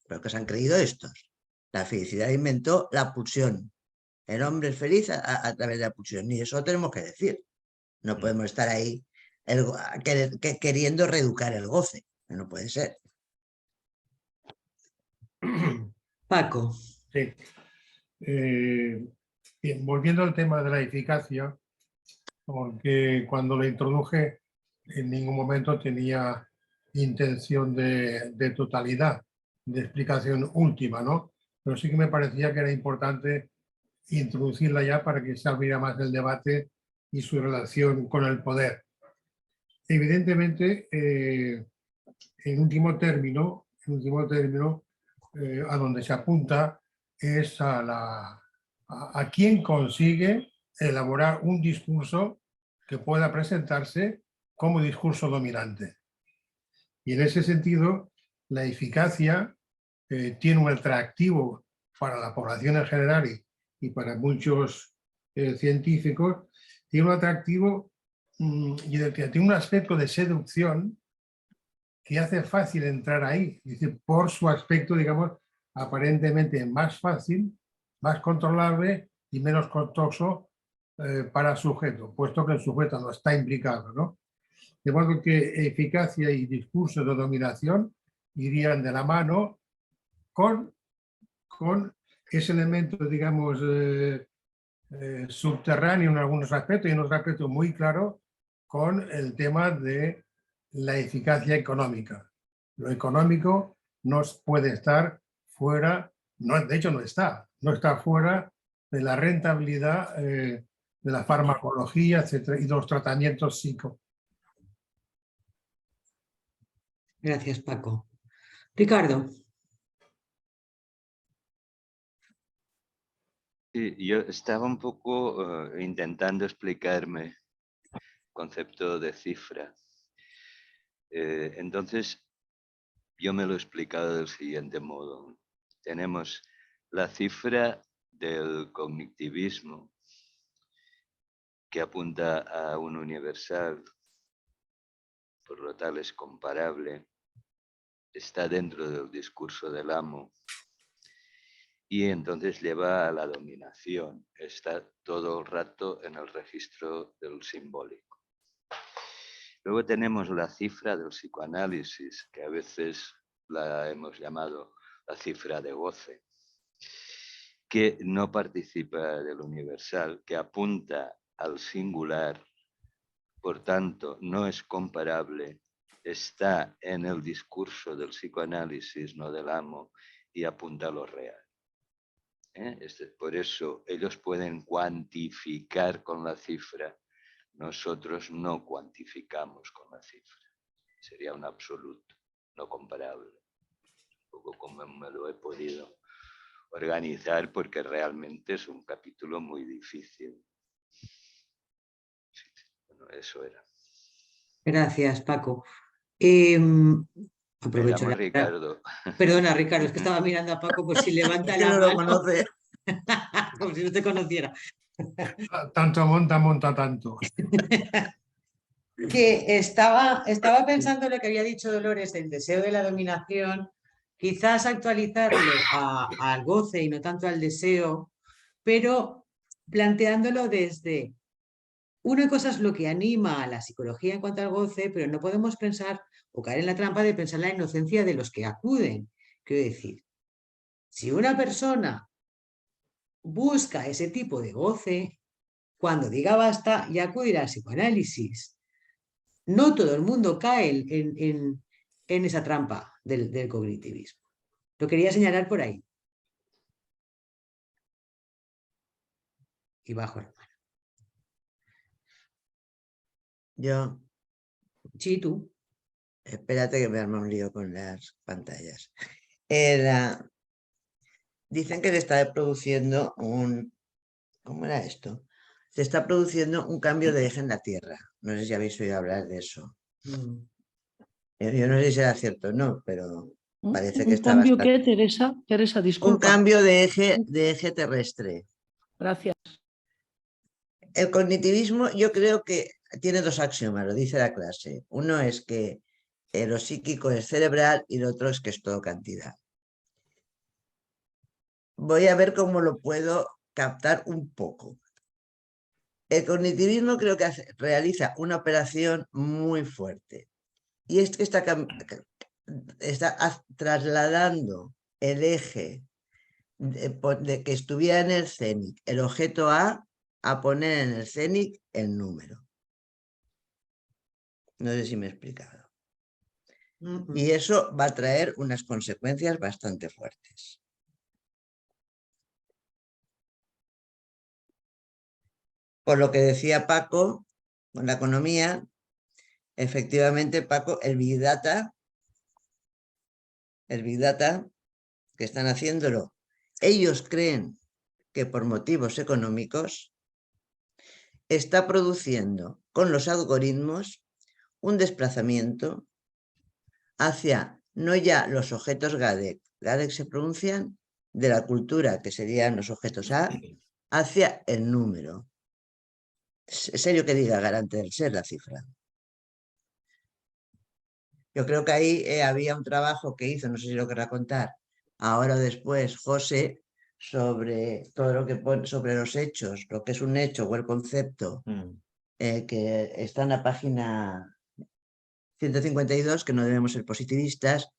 S1: pero que se han creído estos. La felicidad inventó la pulsión. El hombre es feliz a través de la pulsión, y eso lo tenemos que decir. No podemos estar ahí queriendo reeducar el goce, no puede ser.
S3: Paco.
S6: Sí. Bien, volviendo al tema de la eficacia, porque cuando lo introduje en ningún momento tenía intención de totalidad, de explicación última, ¿no? Pero sí que me parecía que era importante introducirla ya para que se abriera más el debate y su relación con el poder. Evidentemente, en último término, a donde se apunta es a quien consigue elaborar un discurso que pueda presentarse como discurso dominante. Y en ese sentido, la eficacia tiene un atractivo para la población en general y para muchos científicos, tiene un atractivo y tiene un aspecto de seducción que hace fácil entrar ahí, dice, por su aspecto, digamos, aparentemente más fácil, más controlable y menos costoso para el sujeto, puesto que el sujeto no está implicado, ¿no? De modo que eficacia y discurso de dominación irían de la mano con ese elemento, digamos, subterráneo en algunos aspectos y en otros aspectos muy claro con el tema de la eficacia económica. Lo económico no puede estar fuera, de hecho no está fuera de la rentabilidad de la farmacología, etcétera, y de los tratamientos psico.
S3: Gracias, Paco. Ricardo.
S10: Sí, yo estaba un poco intentando explicarme concepto de cifra. Entonces, yo me lo he explicado del siguiente modo. Tenemos la cifra del cognitivismo, que apunta a un universal, por lo tal es comparable, está dentro del discurso del amo y entonces lleva a la dominación, está todo el rato en el registro del simbólico. Luego tenemos la cifra del psicoanálisis, que a veces la hemos llamado la cifra de goce, que no participa del universal, que apunta al singular, por tanto no es comparable, está en el discurso del psicoanálisis, no del amo, y apunta a lo real. Por eso ellos pueden cuantificar con la cifra, nosotros no cuantificamos con la cifra. Sería un absoluto, no comparable. Un poco como me lo he podido organizar, porque realmente es un capítulo muy difícil. Bueno, eso era.
S3: Gracias, Paco. Aprovecho
S10: Me llamo Ricardo.
S3: Perdona, Ricardo, es que estaba mirando a Paco por si levanta la
S1: no
S3: mano.
S1: lo conoce.
S3: Como si no te conociera.
S6: Tanto monta tanto.
S3: Que estaba pensando lo que había dicho Dolores del deseo de la dominación, quizás actualizarlo al goce y no tanto al deseo, pero planteándolo desde una cosa es lo que anima a la psicología en cuanto al goce, pero no podemos pensar o caer en la trampa de pensar la inocencia de los que acuden. Quiero decir, si una persona busca ese tipo de goce, cuando diga basta ya acudirá al psicoanálisis. No todo el mundo cae en esa trampa del cognitivismo. Lo quería señalar por ahí. Y bajo la mano.
S1: Yo.
S3: Sí, tú.
S1: Espérate que me arma un lío con las pantallas. Dicen que se está produciendo ¿cómo era esto? Se está produciendo un cambio de eje en la Tierra. No sé si habéis oído hablar de eso. Yo no sé si será cierto o no, pero parece que está
S11: cambio
S1: bastante...
S11: qué, Teresa? Teresa, disculpa.
S1: Un cambio de eje terrestre.
S11: Gracias.
S1: El cognitivismo yo creo que tiene dos axiomas, lo dice la clase. Uno es que lo psíquico es cerebral y el otro es que es todo cantidad. Voy a ver cómo lo puedo captar un poco. El cognitivismo creo que realiza una operación muy fuerte. Y es que está trasladando el eje de que estuviera en el CENIC, el objeto A poner en el CENIC el número. No sé si me he explicado. Y eso va a traer unas consecuencias bastante fuertes. Por lo que decía Paco, con la economía, efectivamente, Paco, el Big Data, que están haciéndolo, ellos creen que por motivos económicos está produciendo con los algoritmos un desplazamiento hacia no ya los objetos GADEC se pronuncian, de la cultura, que serían los objetos A, hacia el número. ¿Es serio que diga garante del ser la cifra? Yo creo que ahí había un trabajo que hizo, no sé si lo querrá contar, ahora o después, José, sobre todo lo que pone sobre los hechos, lo que es un hecho o el concepto, que está en la página 152, que no debemos ser positivistas,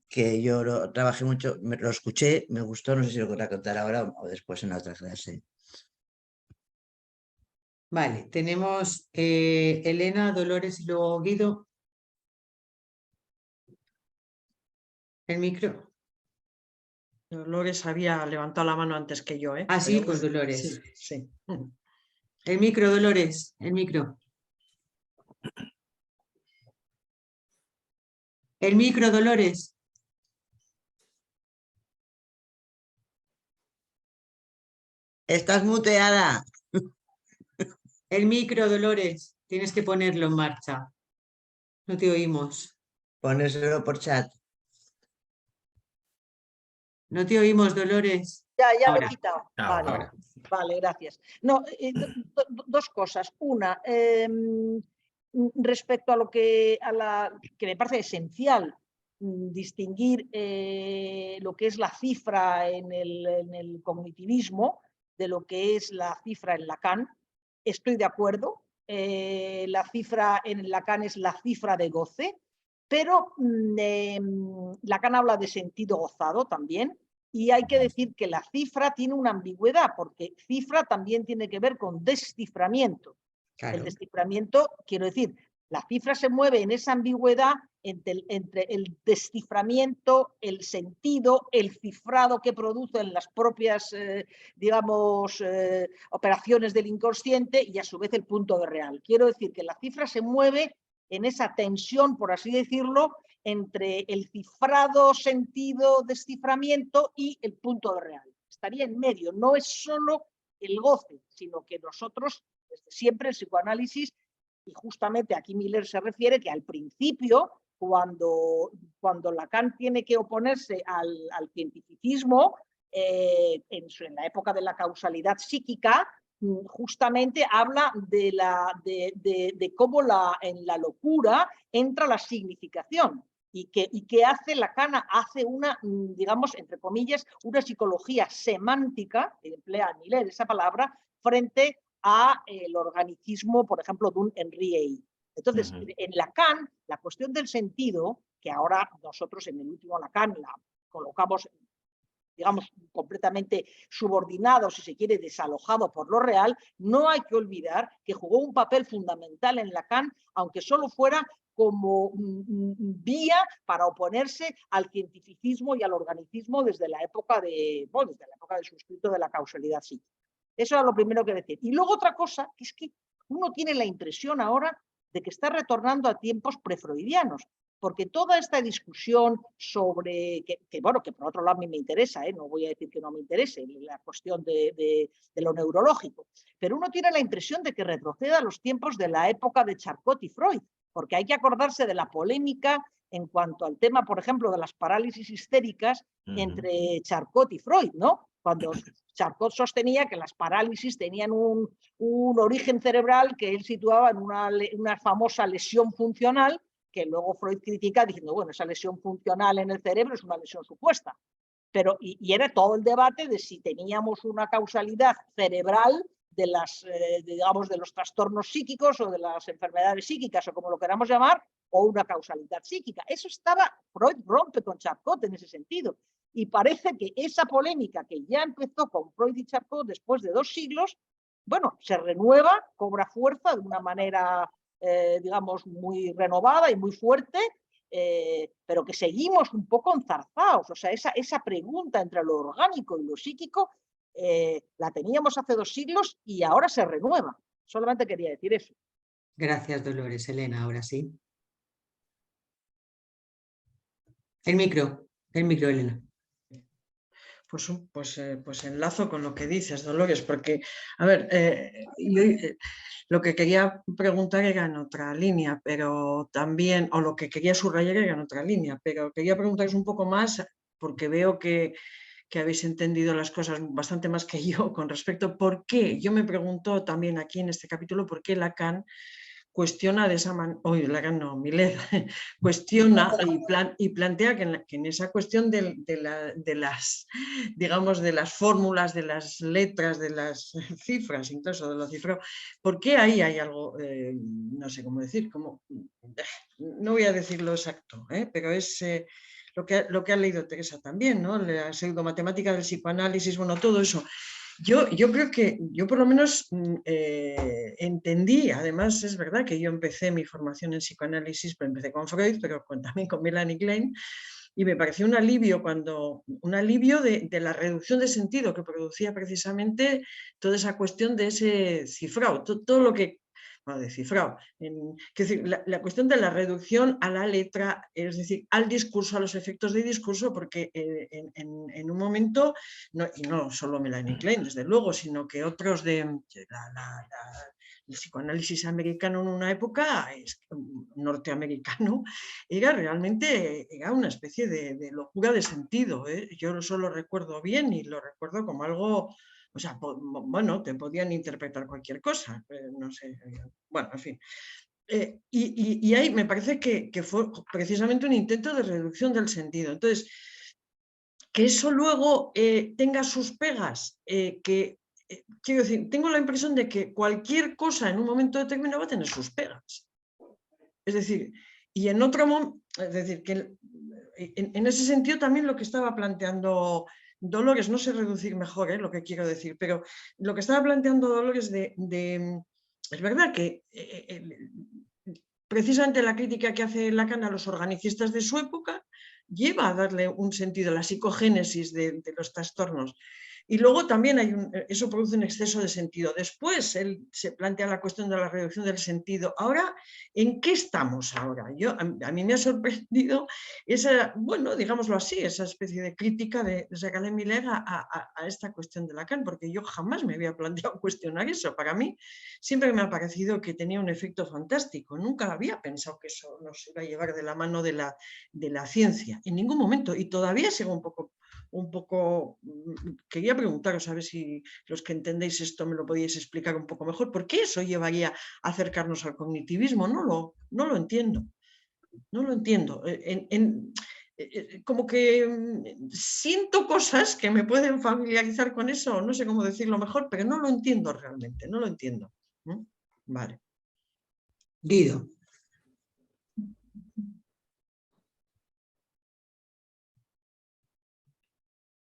S1: que yo lo trabajé mucho, lo escuché, me gustó, no sé si lo querrá contar ahora o después en la otra clase.
S3: Vale, tenemos Elena, Dolores y luego Guido. El micro.
S7: Dolores había levantado la mano antes que yo, ¿eh?
S3: Ah, sí, pues Dolores.
S7: Sí, sí.
S3: El micro, Dolores, el micro. El micro, Dolores.
S1: Estás muteada.
S3: El micro, Dolores, tienes que ponerlo en marcha. No te oímos.
S1: Póneselo por chat.
S3: No te oímos, Dolores.
S8: Ya lo
S3: Ahora.
S8: he quitado.
S4: Ahora.
S8: Vale, vale, gracias. No, dos cosas. Una, respecto a lo que, que me parece esencial distinguir lo que es la cifra en el cognitivismo de lo que es la cifra en Lacan. Estoy de acuerdo. La cifra en Lacan es la cifra de goce, pero Lacan habla de sentido gozado también. Y hay que decir que la cifra tiene una ambigüedad, porque cifra también tiene que ver con desciframiento. Claro. El desciframiento, quiero decir, la cifra se mueve en esa ambigüedad entre el desciframiento, el sentido, el cifrado que producen las propias, operaciones del inconsciente y a su vez el punto de real. Quiero decir que la cifra se mueve en esa tensión, por así decirlo, entre el cifrado, sentido, desciframiento y el punto de real. Estaría en medio, no es solo el goce, sino que nosotros, desde siempre, el psicoanálisis, y justamente aquí Miller se refiere que al principio, cuando Lacan tiene que oponerse al cientificismo, en la época de la causalidad psíquica, justamente habla de cómo en la locura entra la significación. ¿Y qué hace Lacan? Hace una, digamos, entre comillas, una psicología semántica, que emplea Miller esa palabra, frente al organicismo, por ejemplo, de un Henri Ey. Entonces, en Lacan, la cuestión del sentido, que ahora nosotros en el último Lacan la colocamos, digamos, completamente subordinado, si se quiere, desalojado por lo real, no hay que olvidar que jugó un papel fundamental en Lacan, aunque solo fuera como vía para oponerse al cientificismo y al organicismo desde la época de su escrito de la causalidad psíquica. Eso era lo primero que decir. Y luego otra cosa, que es que uno tiene la impresión ahora de que está retornando a tiempos prefreudianos, porque toda esta discusión sobre, que por otro lado a mí me interesa, no voy a decir que no me interese, la cuestión de lo neurológico, pero uno tiene la impresión de que retroceda a los tiempos de la época de Charcot y Freud, porque hay que acordarse de la polémica en cuanto al tema, por ejemplo, de las parálisis histéricas entre Charcot y Freud, ¿no? Cuando Charcot sostenía que las parálisis tenían un origen cerebral que él situaba en una famosa lesión funcional, que luego Freud critica diciendo, bueno, esa lesión funcional en el cerebro es una lesión supuesta. Pero, y era todo el debate de si teníamos una causalidad cerebral de los trastornos psíquicos o de las enfermedades psíquicas o como lo queramos llamar, o una causalidad psíquica. Eso Freud rompe con Charcot en ese sentido. Y parece que esa polémica que ya empezó con Freud y Charcot después de 2 siglos, bueno, se renueva, cobra fuerza de una manera, digamos, muy renovada y muy fuerte, pero que seguimos un poco enzarzados. O sea, esa pregunta entre lo orgánico y lo psíquico la teníamos hace 2 siglos y ahora se renueva. Solamente quería decir eso.
S3: Gracias, Dolores. Elena, ahora sí. El micro, Elena.
S7: Pues enlazo con lo que dices, Dolores, porque, a ver, lo que quería preguntar era en otra línea, pero también, o lo que quería subrayar era en otra línea, pero quería preguntaros un poco más, porque veo que habéis entendido las cosas bastante más que yo con respecto a por qué. Yo me pregunto también aquí en este capítulo por qué Lacan cuestiona de esa manera, Lacan no, Miller, cuestiona y plantea que en esa cuestión de las, digamos, de las fórmulas, de las letras, de las cifras, incluso de los cifrados, ¿por qué ahí hay algo, no sé cómo decir, no voy a decir lo exacto, pero es lo que ha leído Teresa también, ¿no? La pseudomatemática del psicoanálisis, bueno, todo eso. Yo creo que yo por lo menos entendí, además es verdad que yo empecé mi formación en psicoanálisis, pero empecé con Freud, pero también con Melanie Klein, y me pareció un alivio de la reducción de sentido que producía precisamente toda esa cuestión de ese cifrado, todo lo que de cifrado. Es decir, la cuestión de la reducción a la letra, es decir, al discurso, a los efectos de discurso, porque en un momento, y no solo Melanie Klein, desde luego, sino que otros de psicoanálisis americano en una época, norteamericano, era realmente una especie de locura de sentido. Yo eso lo recuerdo bien y lo recuerdo como algo, o sea, bueno, te podían interpretar cualquier cosa, no sé, bueno, en fin. Y ahí me parece que fue precisamente un intento de reducción del sentido. Entonces, que eso luego tenga sus pegas, quiero decir, tengo la impresión de que cualquier cosa en un momento determinado va a tener sus pegas. Es decir, y en otro momento, es decir, que en ese sentido también lo que estaba planteando Dolores, no sé reducir mejor lo que quiero decir, pero lo que estaba planteando Dolores es verdad que precisamente la crítica que hace Lacan a los organicistas de su época lleva a darle un sentido a la psicogénesis de los trastornos. Y luego también eso produce un exceso de sentido. Después él se plantea la cuestión de la reducción del sentido. Ahora, ¿en qué estamos ahora? A mí me ha sorprendido esa, bueno, digámoslo así, esa especie de crítica de Jacques Miller a esta cuestión de Lacan, porque yo jamás me había planteado cuestionar eso. Para mí siempre me ha parecido que tenía un efecto fantástico. Nunca había pensado que eso nos iba a llevar de la mano de la ciencia, en ningún momento. Y todavía sigo un poco, quería preguntaros a ver si los que entendéis esto me lo podíais explicar un poco mejor. ¿Por qué eso llevaría a acercarnos al cognitivismo? No lo entiendo. No lo entiendo. Como que siento cosas que me pueden familiarizar con eso, no sé cómo decirlo mejor, pero no lo entiendo realmente, no lo entiendo. Vale.
S3: Guido.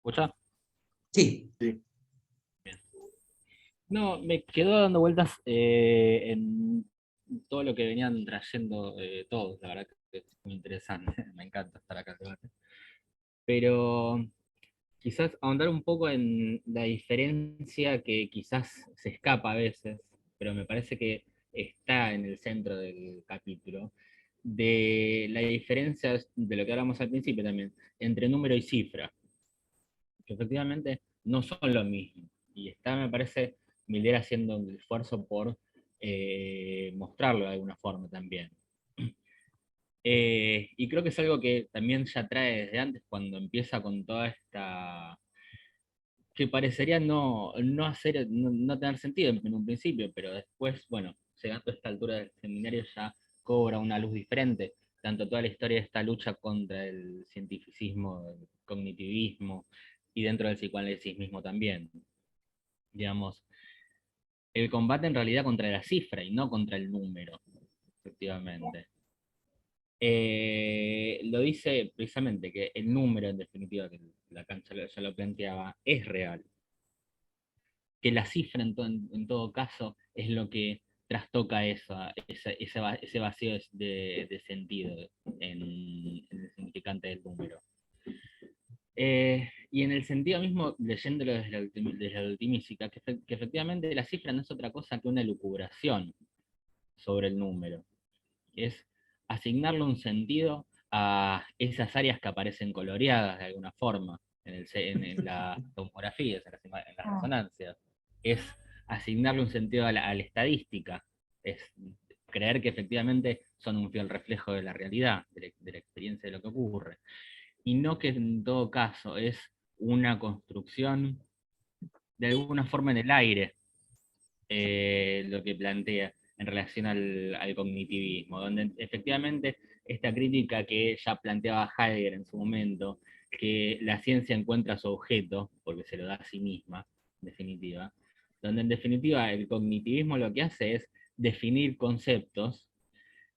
S12: ¿Escucha?
S3: Sí.
S4: Sí.
S12: No, me quedo dando vueltas en todo lo que venían trayendo todos, la verdad que es muy interesante, me encanta estar acá. Pero quizás ahondar un poco en la diferencia que quizás se escapa a veces, pero me parece que está en el centro del capítulo, de la diferencia de lo que hablamos al principio también, entre número y cifra, que efectivamente no son lo mismo. Y está, me parece, Miller haciendo un esfuerzo por mostrarlo de alguna forma también. Y creo que es algo que también ya trae desde antes, cuando empieza con toda esta que parecería no tener sentido en un principio, pero después, bueno, llegando a esta altura del seminario ya cobra una luz diferente, tanto toda la historia de esta lucha contra el cientificismo, el cognitivismo, y dentro del psicoanálisis mismo también. Digamos, el combate en realidad contra la cifra y no contra el número, efectivamente. Lo dice precisamente que el número, en definitiva, que Lacan ya lo planteaba, es real. Que la cifra en todo caso es lo que trastoca ese vacío de sentido en el significante del número. Y en el sentido mismo, leyéndolo desde la alquímica, que efectivamente la cifra no es otra cosa que una elucubración sobre el número. Es asignarle un sentido a esas áreas que aparecen coloreadas de alguna forma en las tomografías, en las resonancias. Es asignarle un sentido a la estadística, es creer que efectivamente son un fiel reflejo de la realidad, de la experiencia de lo que ocurre. Y no que en todo caso es una construcción de alguna forma en el aire, lo que plantea en relación al cognitivismo, donde efectivamente esta crítica que ya planteaba Heidegger en su momento, que la ciencia encuentra su objeto, porque se lo da a sí misma, en definitiva, donde en definitiva el cognitivismo lo que hace es definir conceptos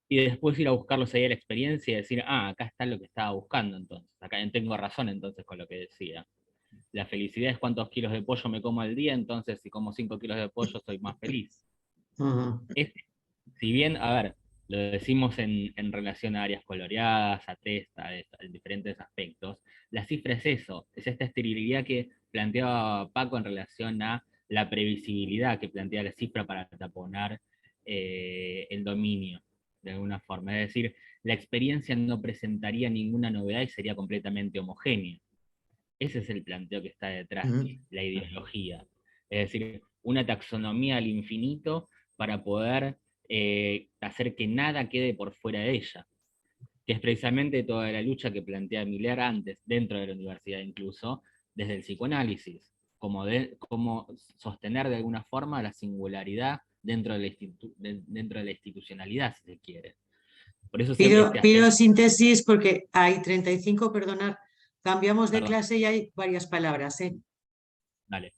S12: y después ir a buscarlos ahí a la experiencia y decir, acá está lo que estaba buscando entonces, acá tengo razón entonces con lo que decía. La felicidad es cuántos kilos de pollo me como al día, entonces si como 5 kilos de pollo soy más feliz. Si bien, a ver, lo decimos en relación a áreas coloreadas, a test, a diferentes aspectos, la cifra es eso, es esta esterilidad que planteaba Paco en relación a la previsibilidad que plantea la cifra para taponar el dominio, de alguna forma. Es decir, la experiencia no presentaría ninguna novedad y sería completamente homogénea. Ese es el planteo que está detrás, la ideología. Es decir, una taxonomía al infinito para poder hacer que nada quede por fuera de ella, que es precisamente toda la lucha que plantea Miller antes, dentro de la universidad incluso, desde el psicoanálisis, como sostener de alguna forma la singularidad dentro de dentro de la institucionalidad, si se quiere. Por eso
S3: Pido síntesis porque hay 35, perdonad, cambiamos de
S12: Perdón.
S3: clase y hay varias palabras.
S12: Vale.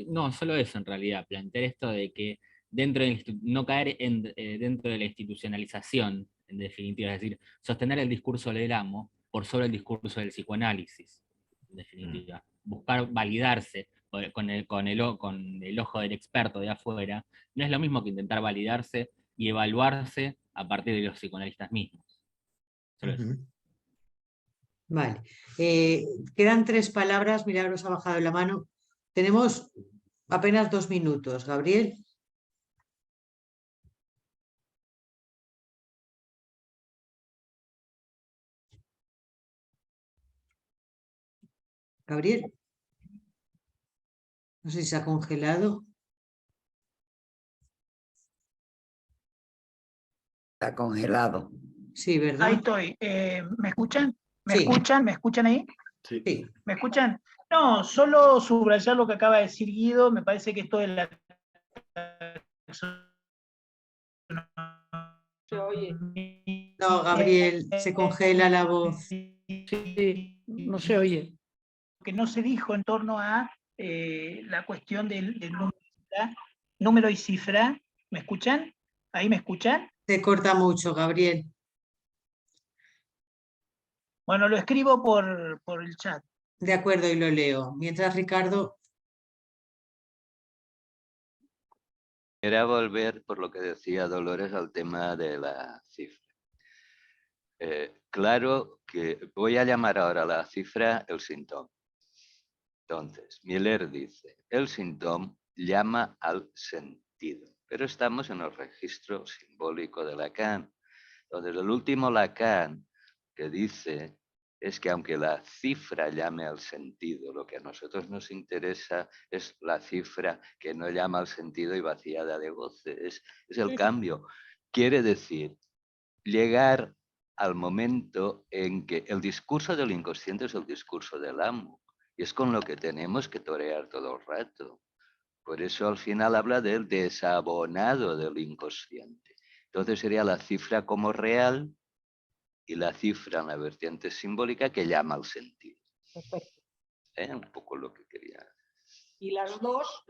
S12: No, solo eso en realidad, plantear esto de que no caer dentro de la institucionalización, en definitiva, es decir, sostener el discurso del amo por sobre el discurso del psicoanálisis, en definitiva. Buscar validarse con el ojo del experto de afuera, no es lo mismo que intentar validarse y evaluarse a partir de los psicoanalistas mismos. Solo eso.
S3: Vale. Quedan 3 palabras, Milagros ha bajado la mano. Tenemos apenas 2 minutos. Gabriel. Gabriel. No sé si se ha congelado.
S13: Está congelado.
S3: Sí, ¿verdad?
S9: Ahí estoy. ¿Me escuchan? ¿Me
S3: Sí.
S9: escuchan? ¿Me escuchan ahí?
S3: Sí.
S9: ¿Me escuchan? No, solo subrayar lo que acaba de decir Guido. Me parece que esto de la...
S8: Se oye.
S3: No, Gabriel, se congela la voz.
S11: Sí, no se oye.
S9: Que no se dijo en torno a la cuestión del número y cifra. ¿Me escuchan? ¿Ahí me escuchan?
S3: Se corta mucho, Gabriel.
S9: Bueno, lo escribo por el chat.
S3: De acuerdo, y lo leo. Mientras, Ricardo.
S10: Era volver, por lo que decía Dolores, al tema de la cifra. Claro que voy a llamar ahora a la cifra el síntoma. Entonces, Miller dice, el síntoma llama al sentido, pero estamos en el registro simbólico de Lacan. Entonces, el último Lacan que dice es que aunque la cifra llame al sentido, lo que a nosotros nos interesa es la cifra que no llama al sentido y vaciada de goce. Es el cambio. Quiere decir, llegar al momento en que el discurso del inconsciente es el discurso del amo. Y es con lo que tenemos que torear todo el rato. Por eso al final habla del desabonado del inconsciente. Entonces sería la cifra como real y la cifra en la vertiente simbólica que llama al sentido.
S8: Perfecto.
S10: Un poco lo que quería.
S8: Y las dos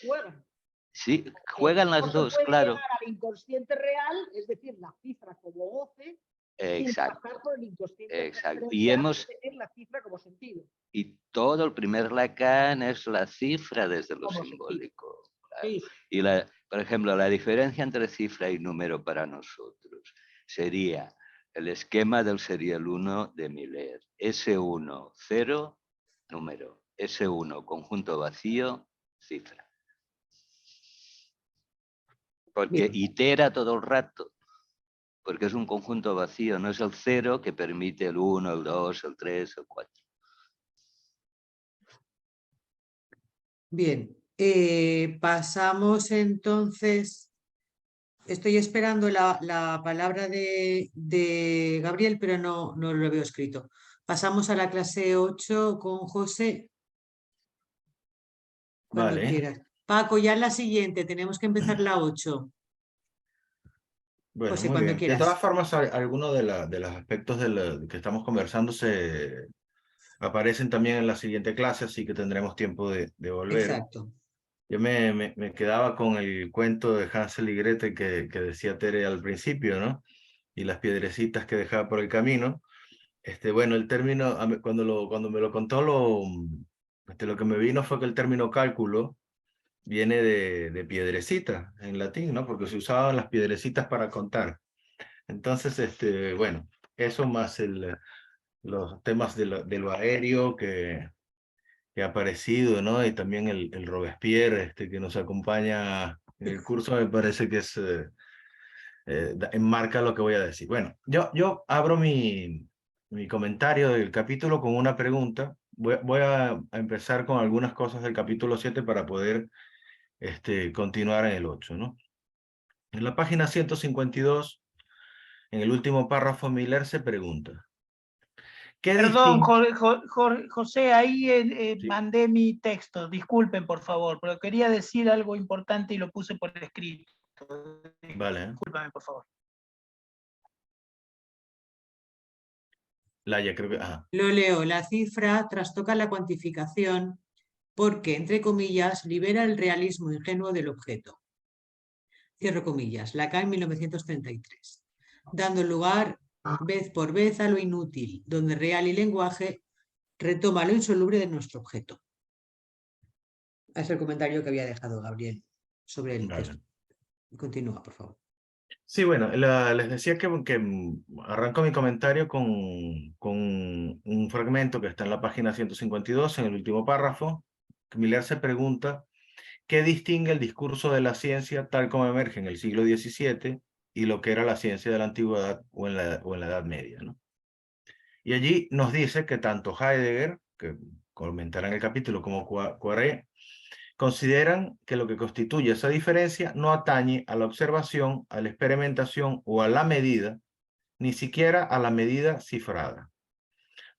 S8: juegan.
S10: Sí, juegan las dos, claro.
S8: Llegar al inconsciente real, es decir, la cifra como goce,
S10: Exacto.
S8: sin pasar por el inconsciente.
S10: Exacto.
S8: Y hemos tener la cifra como sentido.
S10: Y todo el primer Lacan es la cifra desde lo
S8: Como
S10: simbólico. Claro.
S8: Sí.
S10: Y por ejemplo, la diferencia entre cifra y número para nosotros sería el esquema del serial 1 de Miller. S1, 0, número. S1, conjunto vacío, cifra. Porque itera todo el rato. Porque es un conjunto vacío, no es el 0 que permite el 1, el 2, el 3, el 4.
S3: Bien, pasamos entonces. Estoy esperando la palabra de Gabriel, pero no lo veo escrito. Pasamos a la clase 8 con José. Cuando
S4: Vale.
S3: quieras. Paco, ya en la siguiente, tenemos que empezar la 8.
S4: Bueno,
S3: José,
S4: muy
S3: cuando
S4: bien.
S3: quieras.
S4: De todas formas, algunos de los aspectos que estamos conversando aparecen también en la siguiente clase, así que tendremos tiempo de volver.
S3: Exacto.
S4: Yo me quedaba con el cuento de Hansel y Gretel que decía Tere al principio, ¿no? Y las piedrecitas que dejaba por el camino. Bueno, el término, cuando me lo contó, lo que me vino fue que el término cálculo viene de piedrecita en latín, ¿no? Porque se usaban las piedrecitas para contar. Entonces, bueno, eso más los temas de lo aéreo que ha aparecido, ¿no? Y también el Robespierre, que nos acompaña en el curso, me parece que enmarca lo que voy a decir. Bueno, yo abro mi comentario del capítulo con una pregunta. Voy a empezar con algunas cosas del capítulo 7 para poder continuar en el 8, ¿no? En la página 152, en el último párrafo, Miller se pregunta.
S9: Perdón, José, ahí mandé mi texto. Disculpen, por favor, pero quería decir algo importante y lo puse por escrito.
S4: Vale.
S9: Discúlpame, por favor.
S4: Laia, creo que...
S3: Lo leo. La cifra trastoca la cuantificación porque, entre comillas, libera el realismo ingenuo del objeto. Cierro comillas. Lacan, 1933. Dando lugar vez por vez a lo inútil, donde real y lenguaje retoma lo insoluble de nuestro objeto. Es el comentario que había dejado Gabriel sobre el texto. Continúa, por favor.
S4: Sí, bueno, les decía que arranco mi comentario con un fragmento que está en la página 152, en el último párrafo. Miller se pregunta, ¿qué distingue el discurso de la ciencia tal como emerge en el siglo XVII y lo que era la ciencia de la antigüedad o en la Edad Media, ¿no? Y allí nos dice que tanto Heidegger, que comentará en el capítulo, como Poiré, consideran que lo que constituye esa diferencia no atañe a la observación, a la experimentación o a la medida, ni siquiera a la medida cifrada.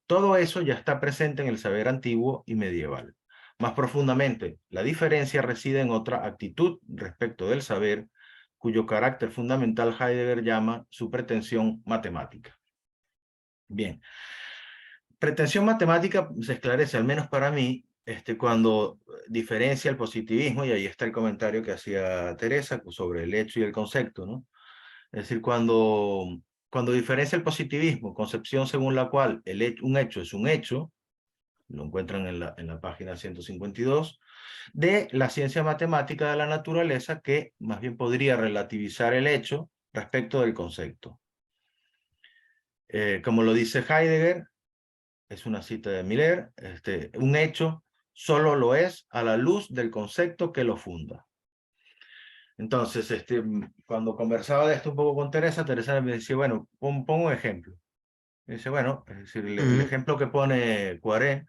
S4: Todo eso ya está presente en el saber antiguo y medieval. Más profundamente, la diferencia reside en otra actitud respecto del saber, cuyo carácter fundamental Heidegger llama su pretensión matemática. Bien, pretensión matemática se esclarece, al menos para mí, cuando diferencia el positivismo, y ahí está el comentario que hacía Teresa sobre el hecho y el concepto, ¿no? Es decir, cuando diferencia el positivismo, concepción según la cual un hecho es un hecho, lo encuentran en la página 152, de la ciencia matemática de la naturaleza, que más bien podría relativizar el hecho respecto del concepto. Como lo dice Heidegger, es una cita de Miller, un hecho solo lo es a la luz del concepto que lo funda. Entonces, cuando conversaba de esto un poco con Teresa me decía, bueno, pongo un ejemplo. Me dice, bueno, es decir, el ejemplo que pone Poiré,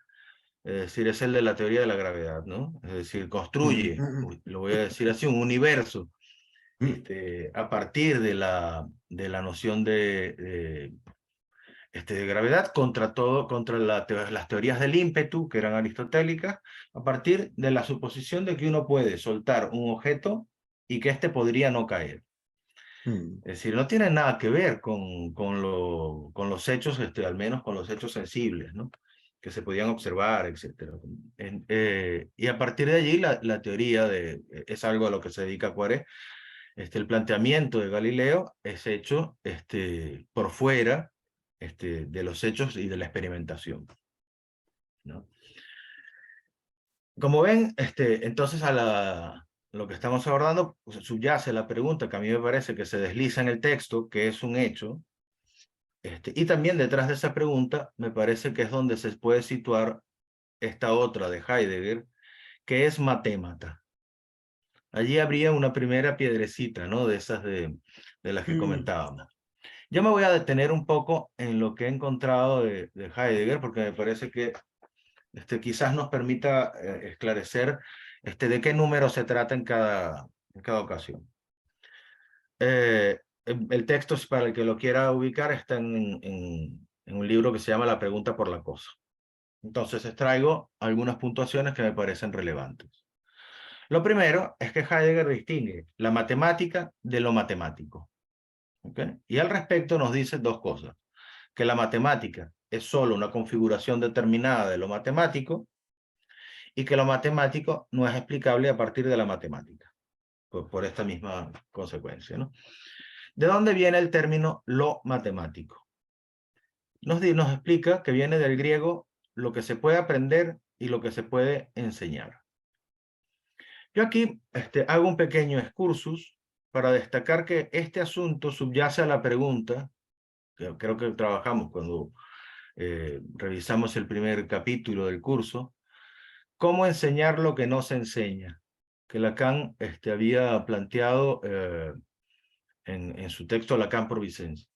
S4: es decir, es el de la teoría de la gravedad, ¿no? Es decir, construye, lo voy a decir así, un universo a partir de la noción de gravedad contra las teorías del ímpetu, que eran aristotélicas, a partir de la suposición de que uno puede soltar un objeto y que éste podría no caer. Es decir, no tiene nada que ver con los hechos, al menos con los hechos sensibles, ¿no? Que se podían observar, etc. Y a partir de allí la teoría es algo a lo que se dedica Poiré. El planteamiento de Galileo es hecho por fuera de los hechos y de la experimentación, ¿no? Como ven, entonces lo que estamos abordando pues, subyace la pregunta que a mí me parece que se desliza en el texto, que es un hecho, y también detrás de esa pregunta me parece que es donde se puede situar esta otra de Heidegger, que es matémata. Allí habría una primera piedrecita, ¿no? De esas de las que comentábamos. Yo me voy a detener un poco en lo que he encontrado de Heidegger, porque me parece que quizás nos permita esclarecer de qué número se trata en cada ocasión. El texto, para el que lo quiera ubicar, está en un libro que se llama La pregunta por la cosa. Entonces extraigo algunas puntuaciones que me parecen relevantes. Lo primero es que Heidegger distingue la matemática de lo matemático. ¿Okay? Y al respecto nos dice dos cosas. Que la matemática es solo una configuración determinada de lo matemático y que lo matemático no es explicable a partir de la matemática. Por esta misma consecuencia, ¿no? ¿De dónde viene el término lo matemático? Nos explica que viene del griego lo que se puede aprender y lo que se puede enseñar. Yo aquí hago un pequeño excursus para destacar que este asunto subyace a la pregunta, que creo que trabajamos cuando revisamos el primer capítulo del curso, ¿cómo enseñar lo que no se enseña? Que Lacan había planteado en su texto Lacan por Vicens.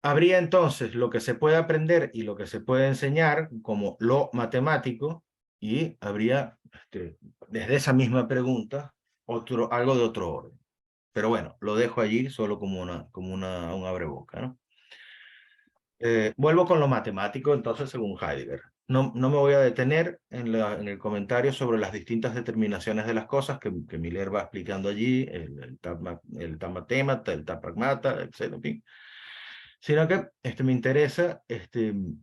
S4: Habría entonces lo que se puede aprender y lo que se puede enseñar como lo matemático, y habría, desde esa misma pregunta, algo de otro orden. Pero bueno, lo dejo allí solo como un abreboca, ¿no? Vuelvo con lo matemático, entonces, según Heidegger. No me voy a detener en el comentario sobre las distintas determinaciones de las cosas que Miller va explicando allí, el tamatema, el tapragmata, etc. En fin. Sino que me interesa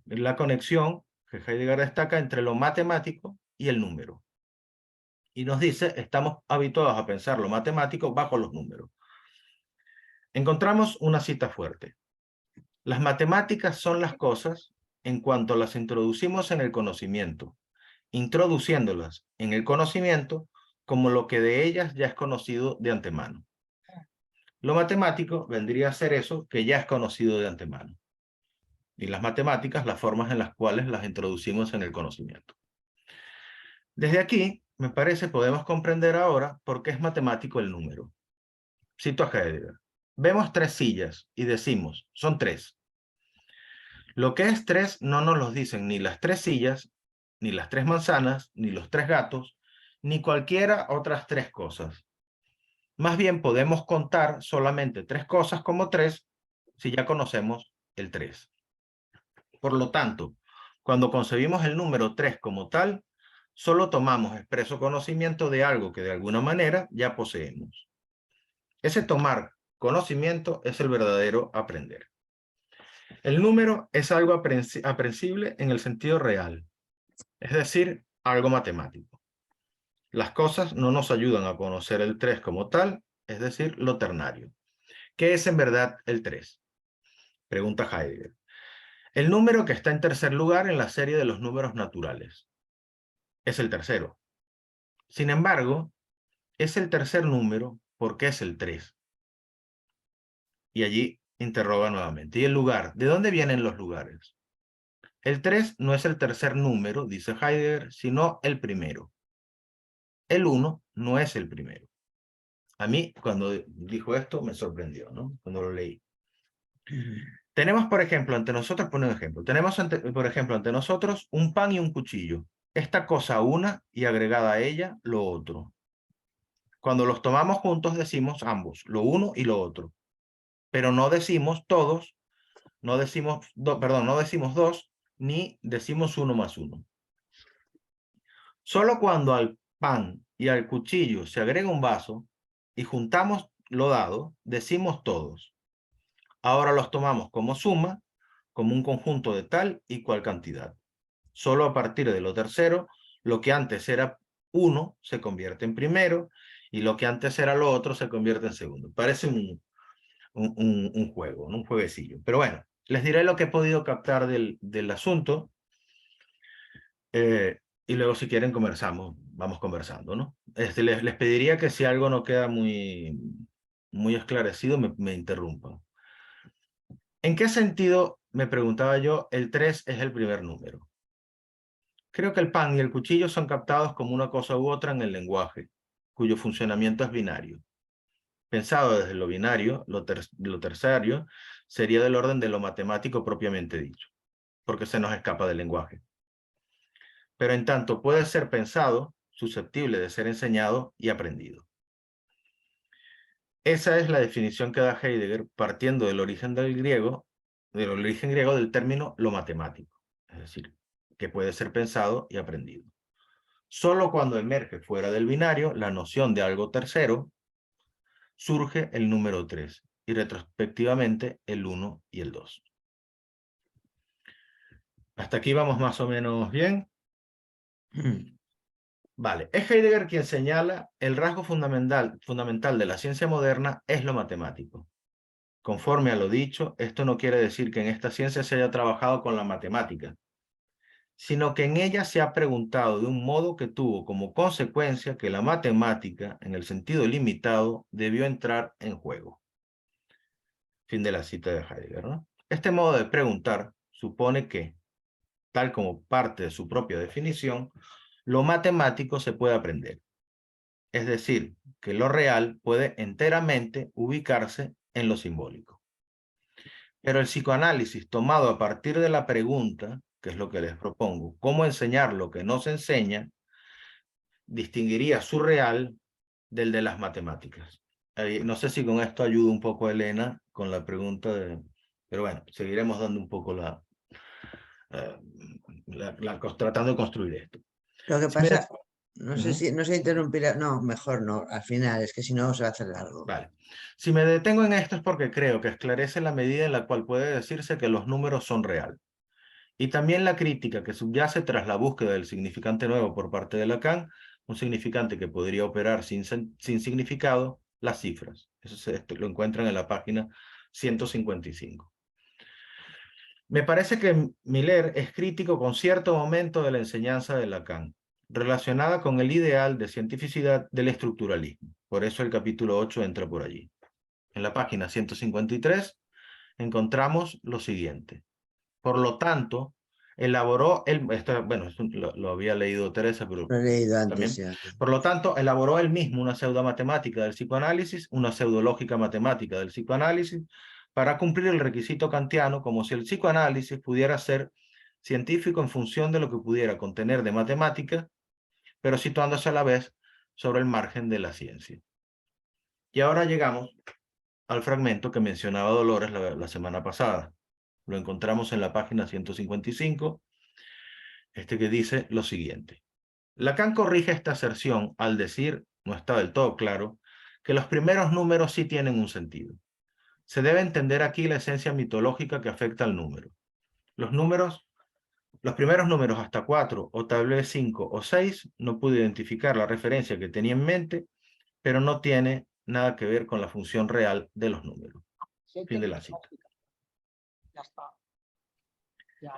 S4: la conexión que Heidegger destaca entre lo matemático y el número. Y nos dice, estamos habituados a pensar lo matemático bajo los números. Encontramos una cita fuerte. Las matemáticas son las cosas en cuanto las introducimos en el conocimiento, introduciéndolas en el conocimiento como lo que de ellas ya es conocido de antemano. Lo matemático vendría a ser eso que ya es conocido de antemano. Y las matemáticas, las formas en las cuales las introducimos en el conocimiento. Desde aquí, me parece, podemos comprender ahora por qué es matemático el número. Cito a Heidegger. Vemos 3 sillas y decimos, son 3. Lo que es 3 no nos lo dicen ni las 3 sillas, ni las 3 manzanas, ni los 3 gatos, ni cualquiera otras 3 cosas. Más bien podemos contar solamente 3 cosas como 3 si ya conocemos el 3. Por lo tanto, cuando concebimos el número 3 como tal, solo tomamos expreso conocimiento de algo que de alguna manera ya poseemos. Ese tomar conocimiento es el verdadero aprender. El número es algo aprensible en el sentido real, es decir, algo matemático. Las cosas no nos ayudan a conocer el 3 como tal, es decir, lo ternario. ¿Qué es en verdad el 3? Pregunta Heidegger. El número que está en tercer lugar en la serie de los números naturales. Es el tercero. Sin embargo, es el tercer número porque es el 3. Y allí interroga nuevamente. ¿Y el lugar? ¿De dónde vienen los lugares? El 3 no es el tercer número, dice Heidegger, sino el primero. El 1 no es el primero. A mí, cuando dijo esto, me sorprendió, ¿no? Cuando lo leí. Tenemos, por ejemplo, ante nosotros, por ejemplo, tenemos, por ejemplo, ante nosotros un pan y un cuchillo. Esta cosa una y agregada a ella lo otro. Cuando los tomamos juntos decimos ambos, lo uno y lo otro. Pero no decimos todos, no decimos dos, ni decimos 1 más 1. Solo cuando al pan y al cuchillo se agrega un vaso y juntamos lo dado, decimos todos. Ahora los tomamos como suma, como un conjunto de tal y cual cantidad. Solo a partir de lo tercero, lo que antes era 1 se convierte en primero y lo que antes era lo otro se convierte en segundo. Parece un juego, ¿no? Un jueguecillo. Pero bueno, les diré lo que he podido captar del asunto. Y luego si quieren vamos conversando, ¿no? Les pediría que si algo no queda muy esclarecido, me interrumpan. ¿En qué sentido, me preguntaba yo, el 3 es el primer número? Creo que el pan y el cuchillo son captados como una cosa u otra en el lenguaje, cuyo funcionamiento es binario. Pensado desde lo binario, lo terciario sería del orden de lo matemático propiamente dicho, porque se nos escapa del lenguaje. Pero en tanto puede ser pensado, susceptible de ser enseñado y aprendido. Esa es la definición que da Heidegger partiendo del origen griego del término lo matemático, es decir, que puede ser pensado y aprendido. Solo cuando emerge fuera del binario la noción de algo tercero, surge el número 3 y retrospectivamente el 1 y el 2. Hasta aquí vamos más o menos bien. Vale, es Heidegger quien señala el rasgo fundamental de la ciencia moderna es lo matemático. Conforme a lo dicho, esto no quiere decir que en esta ciencia se haya trabajado con la matemática, sino que en ella se ha preguntado de un modo que tuvo como consecuencia que la matemática, en el sentido limitado, debió entrar en juego. Fin de la cita de Heidegger, ¿no? Este modo de preguntar supone que, tal como parte de su propia definición, lo matemático se puede aprender. Es decir, que lo real puede enteramente ubicarse en lo simbólico. Pero el psicoanálisis tomado a partir de la pregunta que es lo que les propongo, cómo enseñar lo que no se enseña, distinguiría su real del de las matemáticas. No sé si con esto ayuda un poco a Elena con la pregunta de... Pero bueno, seguiremos dando un poco tratando de construir esto.
S1: Lo que
S4: Si me-
S1: pasa, no sé si no se interrumpirá, no, mejor no, al final, es que si no se va a hacer largo.
S4: Vale. Si me detengo en esto es porque creo que esclarece la medida en la cual puede decirse que los números son real. Y también la crítica que subyace tras la búsqueda del significante nuevo por parte de Lacan, un significante que podría operar sin significado, las cifras. Eso lo encuentran en la página 155. Me parece que Miller es crítico con cierto momento de la enseñanza de Lacan, relacionada con el ideal de cientificidad del estructuralismo. Por eso el capítulo 8 entra por allí. En la página 153 encontramos lo siguiente. Por lo tanto, elaboró, esto lo había leído Teresa, pero
S1: Lo he leído
S4: también.
S1: antes ya.
S4: Por lo tanto, elaboró él mismo una pseudomatemática del psicoanálisis, una pseudológica matemática del psicoanálisis, para cumplir el requisito kantiano, como si el psicoanálisis pudiera ser científico en función de lo que pudiera contener de matemática, pero situándose a la vez sobre el margen de la ciencia. Y ahora llegamos al fragmento que mencionaba Dolores la semana pasada. Lo encontramos en la página 155, que dice lo siguiente. Lacan corrige esta aserción al decir, no está del todo claro, que los primeros números sí tienen un sentido. Se debe entender aquí la esencia mitológica que afecta al número. Los primeros números hasta 4 o tal vez 5 o 6, no pude identificar la referencia que tenía en mente, pero no tiene nada que ver con la función real de los números. Fin de la cita.
S8: Ya está. Ya.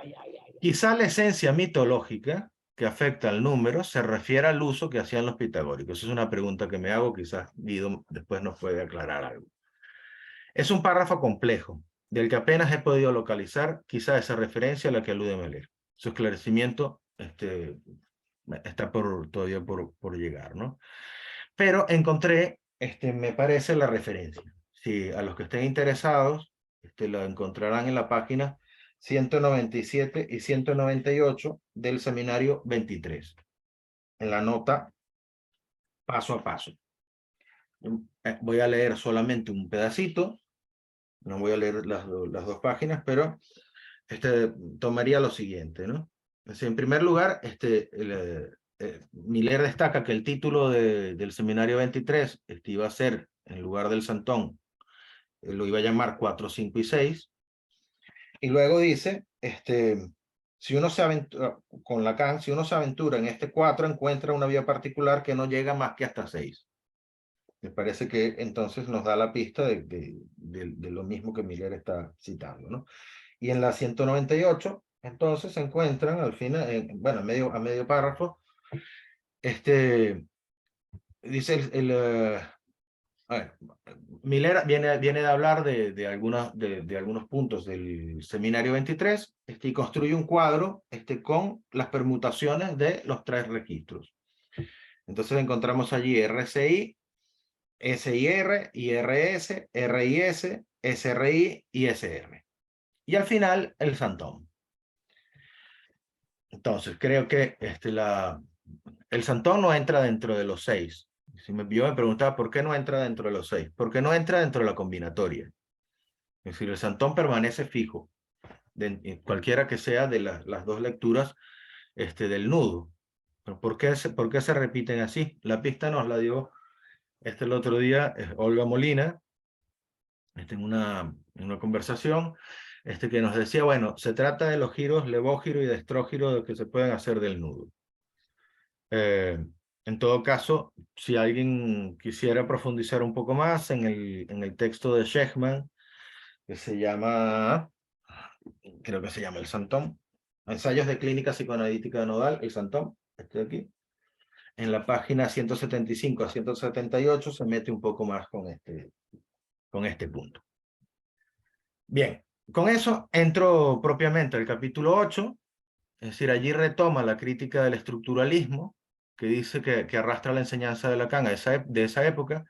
S4: Quizá la esencia mitológica que afecta al número se refiere al uso que hacían los pitagóricos. Esa es una pregunta que me hago, quizás Guido después nos puede aclarar algo. Es un párrafo complejo, del que apenas he podido localizar quizá esa referencia a la que alude Miller. Su esclarecimiento está todavía por llegar, ¿no? Pero encontré, me parece, la referencia. Si a los que estén interesados, la encontrarán en la página 197 y 198 del seminario 23, en la nota paso a paso. Voy a leer solamente un pedacito, no voy a leer las dos páginas, pero tomaría lo siguiente, ¿no? En primer lugar, Miller destaca que el título del seminario 23 iba a ser, en lugar del Santón, lo iba a llamar 4, 5 y 6. Y luego dice, si uno se aventura, con Lacan, si uno se aventura en este 4, encuentra una vía particular que no llega más que hasta 6. Me parece que entonces nos da la pista de lo mismo que Miller está citando, ¿no? Y en la 198, entonces se encuentran al final, a medio párrafo, dice Miller viene de hablar de algunos puntos del seminario 23, y construye un cuadro con las permutaciones de los 3 registros. Entonces encontramos allí RCI, SIR, IRS, RIS, SRI y SR. Y al final, el Santón. Entonces, creo que el Santón no entra dentro de los 6. Yo me preguntaba, ¿por qué no entra dentro de los 6? Porque no entra dentro de la combinatoria. Es decir, el Santón permanece fijo, cualquiera que sea de las dos lecturas del nudo. ¿Pero por qué se repiten así? La pista nos la dio el otro día Olga Molina, en una conversación, que nos decía, bueno, se trata de los giros levógiro y destrógiro que se pueden hacer del nudo. En todo caso, si alguien quisiera profundizar un poco más en el texto de Shechman, que se llama, creo que se llama El Santón, Ensayos de Clínica Psicoanalítica Nodal, El Santón, de aquí, en la página 175 a 178 se mete un poco más con este punto. Bien, con eso entro propiamente al capítulo 8, es decir, allí retoma la crítica del estructuralismo, que dice que arrastra la enseñanza de Lacan de esa época,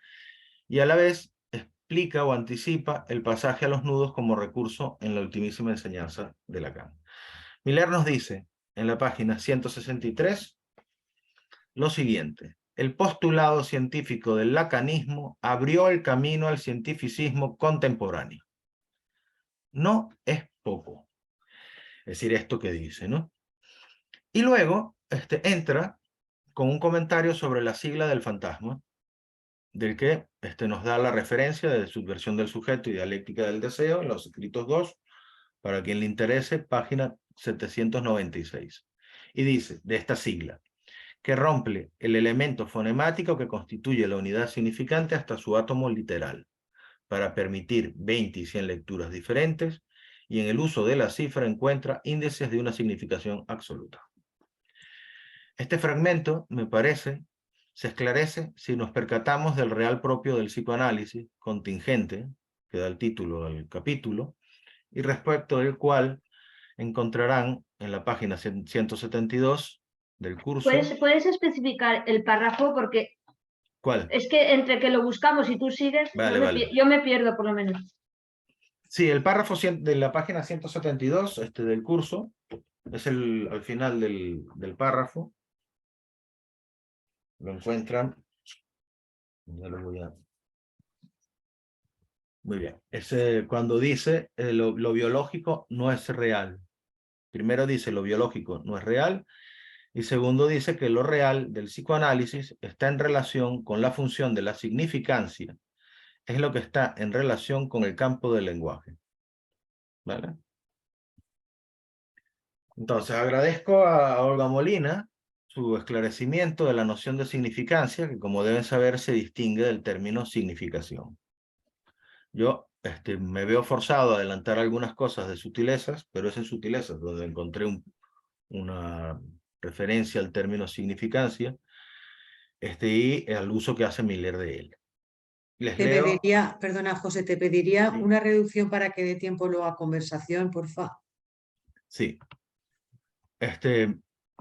S4: y a la vez explica o anticipa el pasaje a los nudos como recurso en la ultimísima enseñanza de Lacan. Miller nos dice en la página 163 lo siguiente: el postulado científico del lacanismo abrió el camino al cientificismo contemporáneo. No es poco. Es decir, esto que dice, ¿no? Y luego entra con un comentario sobre la sigla del fantasma, del que nos da la referencia de Subversión del sujeto y Dialéctica del deseo, en los escritos 2, para quien le interese, página 796. Y dice, de esta sigla, que rompe el elemento fonemático que constituye la unidad significante hasta su átomo literal, para permitir 20 y 100 lecturas diferentes, y en el uso de la cifra encuentra índices de una significación absoluta. Este fragmento, me parece, se esclarece si nos percatamos del real propio del psicoanálisis, contingente, que da el título al capítulo, y respecto del cual encontrarán en la página 172 del curso.
S5: ¿Puedes especificar el párrafo? Porque
S4: ¿Cuál?
S5: es que entre que lo buscamos y tú sigues,
S4: Vale.
S5: yo me pierdo por lo menos.
S4: Sí, el párrafo de la página 172 del curso es al final del párrafo. Lo encuentran. Ya lo voy a... Muy bien. Cuando dice lo biológico no es real. Primero dice lo biológico no es real. Y segundo dice que lo real del psicoanálisis está en relación con la función de la significancia. Es lo que está en relación con el campo del lenguaje. ¿Vale? Entonces agradezco a Olga Molina su esclarecimiento de la noción de significancia, que como deben saber se distingue del término significación. Yo me veo forzado a adelantar algunas cosas de sutilezas, pero es en sutilezas donde encontré una referencia al término significancia y al uso que hace Miller de él.
S3: Pediría, perdona José, te pediría una reducción para que dé tiempo luego a conversación, porfa.
S4: Sí.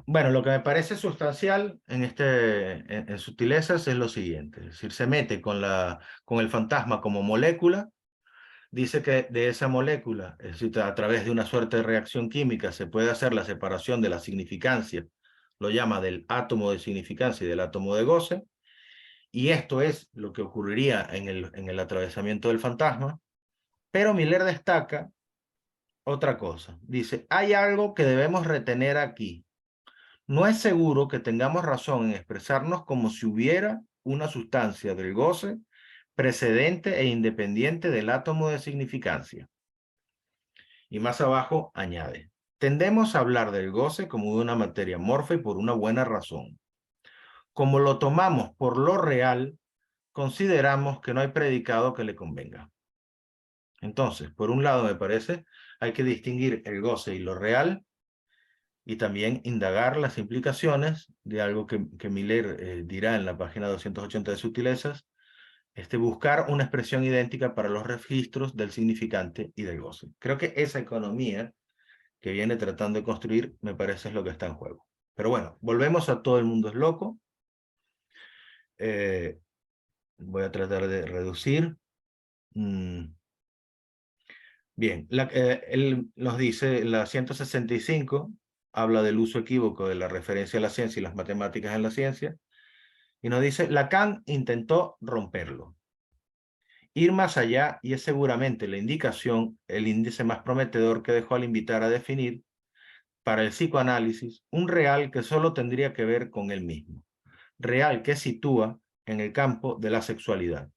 S4: Bueno, lo que me parece sustancial en sutilezas es lo siguiente. Es decir, se mete con el fantasma como molécula. Dice que de esa molécula, es decir, a través de una suerte de reacción química, se puede hacer la separación de la significancia. Lo llama del átomo de significancia y del átomo de goce. Y esto es lo que ocurriría en el atravesamiento del fantasma. Pero Miller destaca otra cosa. Dice, hay algo que debemos retener aquí. No es seguro que tengamos razón en expresarnos como si hubiera una sustancia del goce precedente e independiente del átomo de significancia. Y más abajo añade, tendemos a hablar del goce como de una materia amorfa y por una buena razón. Como lo tomamos por lo real, consideramos que no hay predicado que le convenga. Entonces, por un lado me parece, hay que distinguir el goce y lo real, y también indagar las implicaciones de algo que Miller dirá en la página 280 de Sutilezas, buscar una expresión idéntica para los registros del significante y del goce. Creo que esa economía que viene tratando de construir, me parece es lo que está en juego. Pero bueno, volvemos a Todo el mundo es loco. Voy a tratar de reducir. Bien, él nos dice, la 165 habla del uso equívoco de la referencia a la ciencia y las matemáticas en la ciencia, y nos dice, Lacan intentó romperlo. Ir más allá, y es seguramente la indicación, el índice más prometedor que dejó al invitar a definir, para el psicoanálisis, un real que solo tendría que ver con él mismo. Real que sitúa en el campo de la sexualidad.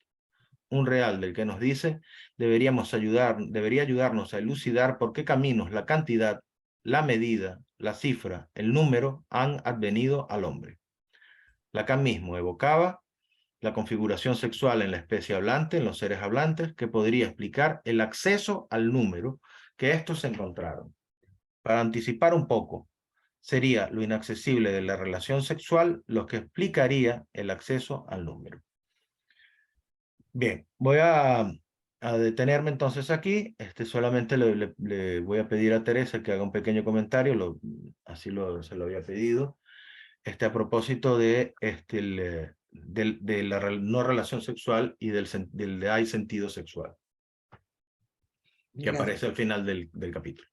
S4: Un real del que nos dice, debería ayudarnos a elucidar por qué caminos la cantidad, la medida, la cifra, el número han advenido al hombre. Lacan mismo evocaba la configuración sexual en la especie hablante, en los seres hablantes, que podría explicar el acceso al número que estos encontraron. Para anticipar un poco, sería lo inaccesible de la relación sexual lo que explicaría el acceso al número. Bien, voy a detenerme entonces aquí. Solamente le voy a pedir a Teresa que haga un pequeño comentario, se lo había pedido, a propósito de la no relación sexual y del de hay sentido sexual, que aparece al final del capítulo.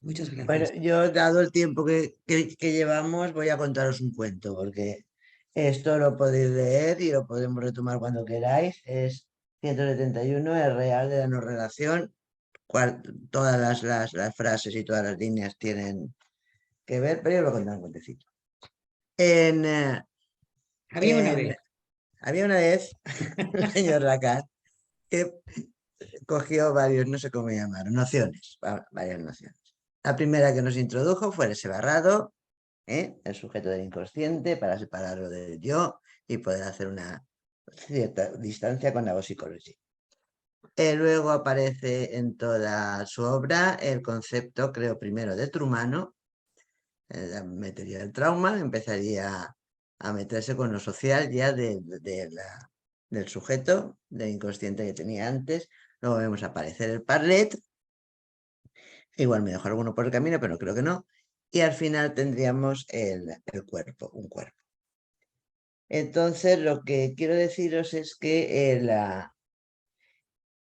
S3: Muchas gracias.
S1: Bueno, yo, dado el tiempo que llevamos, voy a contaros un cuento, porque esto lo podéis leer y lo podemos retomar cuando queráis. Es 171, el real de la no relación. Todas las frases y todas las líneas tienen que ver, pero yo lo voy a contar un cuentecito.
S3: Había una vez
S1: el señor Lacan que cogió varios, no sé cómo llamaron, nociones, varias nociones. La primera que nos introdujo fue el separado, el sujeto del inconsciente, para separarlo del yo y poder hacer una cierta distancia con la psicología. Luego aparece en toda su obra el concepto, creo, primero de Trumano, metería el trauma, empezaría a meterse con lo social ya del sujeto, del inconsciente que tenía antes. Luego vemos aparecer el Parlet, igual me dejó alguno por el camino, pero creo que no. Y al final tendríamos el cuerpo, un cuerpo. Entonces, lo que quiero deciros es que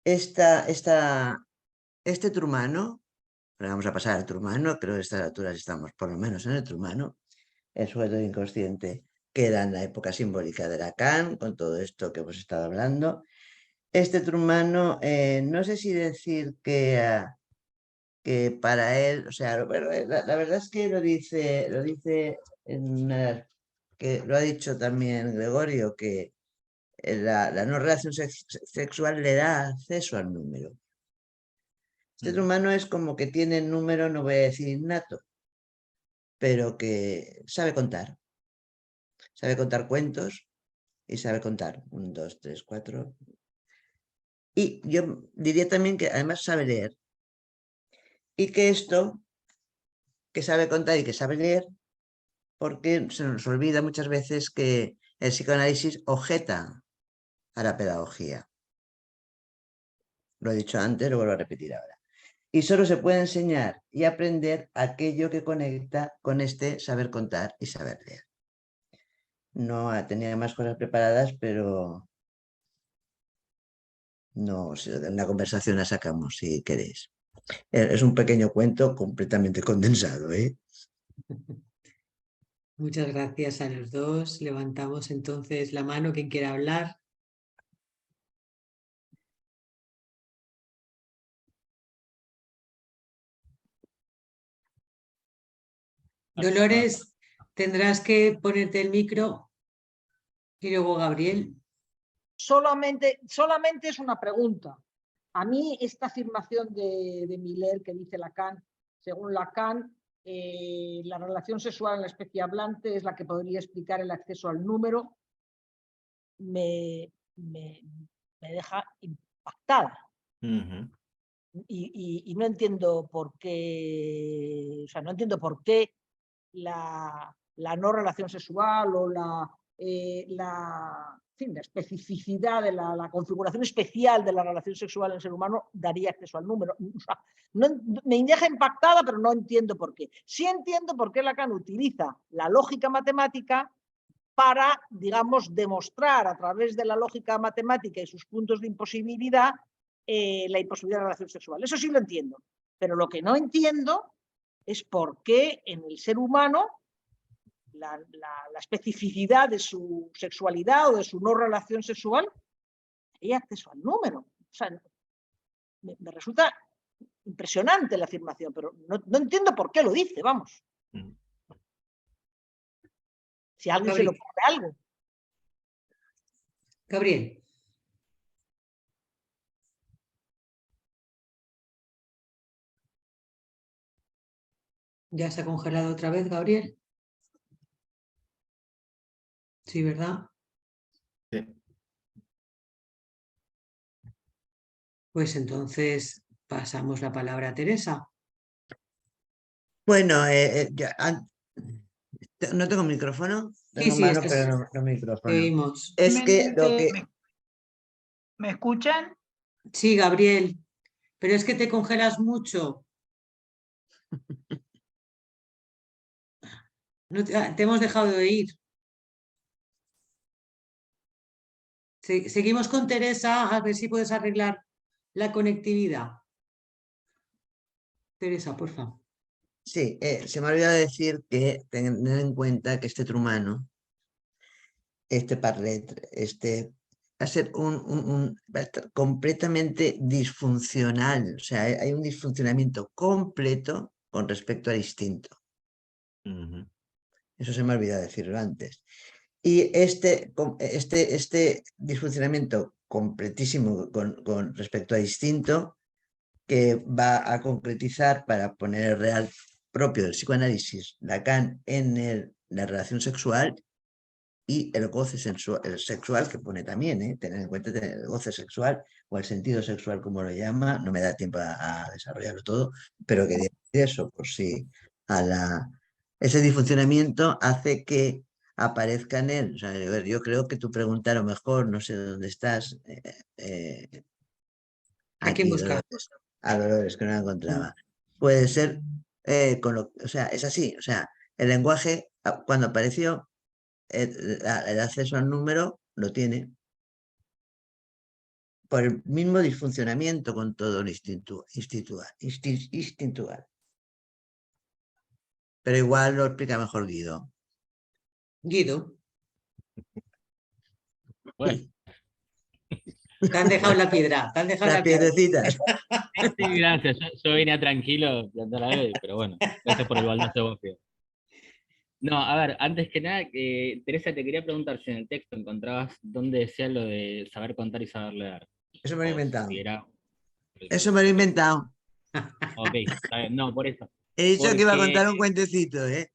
S1: este Trumano, vamos a pasar al Trumano, creo que a estas alturas estamos por lo menos en el Trumano, el sujeto inconsciente queda en la época simbólica de Lacan, con todo esto que hemos estado hablando. Este Trumano, no sé si decir que para él, o sea, la verdad es que lo dice que lo ha dicho también Gregorio, que la no relación sexual le da acceso al número. Este Trumano es como que tiene el número, no voy a decir innato, pero que sabe contar. Sabe contar cuentos y sabe contar 1, 2, 3, 4. Y yo diría también que además sabe leer. Y que esto, que sabe contar y que sabe leer, porque se nos olvida muchas veces que el psicoanálisis objeta a la pedagogía. Lo he dicho antes, lo vuelvo a repetir ahora. Y solo se puede enseñar y aprender aquello que conecta con este saber contar y saber leer. No tenía más cosas preparadas, pero no, en una conversación la sacamos si queréis. Es un pequeño cuento completamente condensado, ¿eh?
S3: Muchas gracias a los dos. Levantamos entonces la mano, quien quiera hablar. Dolores, tendrás que ponerte el micro. Y luego Gabriel.
S8: Solamente es una pregunta. A mí esta afirmación de Miller que dice Lacan, según Lacan, la relación sexual en la especie hablante es la que podría explicar el acceso al número, me deja impactada. Y no entiendo por qué, o sea, no entiendo por qué la no relación sexual o la especificidad de la configuración especial de la relación sexual en el ser humano daría acceso al número. O sea, me deja impactada, pero no entiendo por qué. Sí entiendo por qué Lacan utiliza la lógica matemática para, digamos, demostrar a través de la lógica matemática y sus puntos de imposibilidad la imposibilidad de la relación sexual. Eso sí lo entiendo. Pero lo que no entiendo es por qué en el ser humano la especificidad de su sexualidad o de su no relación sexual hay acceso al número. O sea, me resulta impresionante la afirmación, pero no entiendo por qué lo dice, vamos. Si a alguien se le ocurre algo.
S3: Gabriel. ¿Ya se ha congelado otra vez, Gabriel? Sí, ¿verdad?
S4: Sí.
S3: Pues entonces pasamos la palabra a Teresa.
S1: Bueno, no tengo micrófono. Tengo mano, pero no micrófono. Es que lo que...
S9: ¿Me escuchan?
S3: Sí, Gabriel, pero es que te congelas mucho. No te hemos dejado de oír. Seguimos con Teresa, a ver si puedes arreglar la conectividad. Teresa, por favor.
S1: Sí, se me ha olvidado decir que tener en cuenta que este Trumano, este Parlet, va a ser va a estar completamente disfuncional. O sea, hay un disfuncionamiento completo con respecto al instinto. Eso se me ha olvidado decirlo antes. Y este disfuncionamiento completísimo con respecto al instinto, que va a concretizar para poner el real propio del psicoanálisis, Lacan, en la relación sexual y el goce sexual que pone también, tener en cuenta el goce sexual o el sentido sexual, como lo llama. No me da tiempo a desarrollarlo todo, pero quería decir eso, por si ese disfuncionamiento hace que aparezca en él. O sea, a ver, yo creo que tu pregunta, a lo mejor, no sé dónde estás,
S3: Aquí busca.
S1: a Dolores, que no la encontraba. Puede ser, o sea, es así, o sea, el lenguaje, cuando apareció, el acceso al número lo tiene por el mismo disfuncionamiento con todo lo instintual. Pero igual lo explica mejor Guido.
S3: Guido,
S12: Bueno,
S3: te han dejado la piedra, te han dejado
S1: Las
S3: la piedra.
S1: piedrecitas.
S12: sí, gracias. Yo venía tranquilo a plantar la vez, pero bueno, gracias por el baldazo de bofio. No, a ver, antes que nada, Teresa, te quería preguntar si en el texto encontrabas dónde decía lo de saber contar y saber leer.
S1: Eso me lo he
S12: O
S1: inventado.
S12: si era...
S1: Eso me lo he inventado.
S12: Ok, está bien. No, por eso.
S1: He dicho que iba a
S12: Porque...
S1: contar un cuentecito, ¿eh?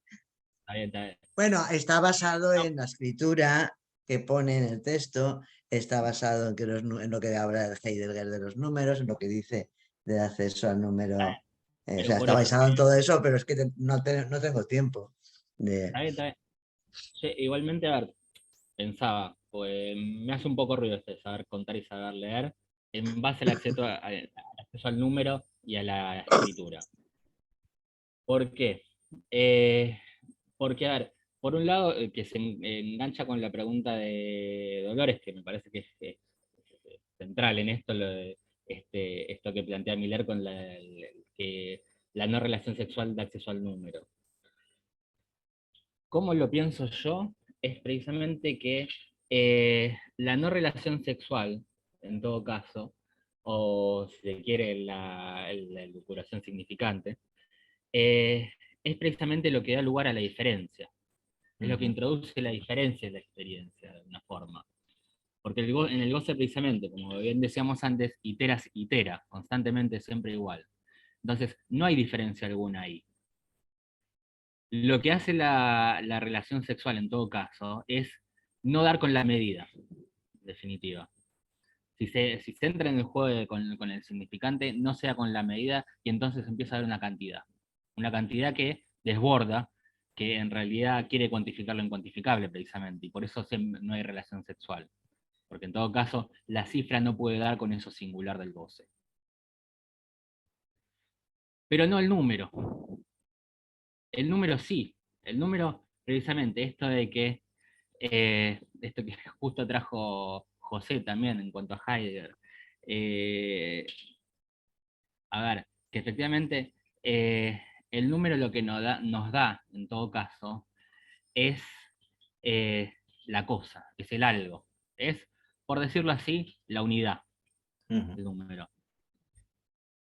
S12: Está bien, está bien.
S1: Bueno, está basado en la escritura que pone en el texto, está basado en lo que habla Heidegger de los números, en lo que dice del acceso al número. O
S12: Pero
S1: sea,
S12: por
S1: está
S12: eso,
S1: basado en todo eso, pero es que no tengo tiempo.
S12: está bien, está bien. Igualmente, a ver, pensaba, pues me hace un poco ruido este saber contar y saber leer en base al acceso al número y a la escritura. ¿Por qué? Porque, a ver, por un lado, que se engancha con la pregunta de Dolores, que me parece que es central en esto, esto que plantea Miller con que la no relación sexual da acceso al número. ¿Cómo lo pienso yo? Es precisamente que la no relación sexual, en todo caso, o si se quiere la elucubración significante, es precisamente lo que da lugar a la diferencia. Es lo que introduce la diferencia en la experiencia, de una forma. Porque en el goce precisamente, como bien decíamos antes, itera, constantemente siempre igual. Entonces, no hay diferencia alguna ahí. Lo que hace la relación sexual en todo caso es no dar con la medida, en definitiva. Si se entra en el juego con el significante, no sea con la medida y entonces empieza a haber una cantidad que desborda, que en realidad quiere cuantificar lo incuantificable precisamente, y por eso no hay relación sexual. Porque en todo caso, la cifra no puede dar con eso singular del goce. Pero no el número. El número sí. El número, precisamente, esto que justo trajo José también en cuanto a Heidegger. A ver, que efectivamente el número lo que nos da, en todo caso, es la cosa, es el algo. Es, por decirlo así, la unidad del número.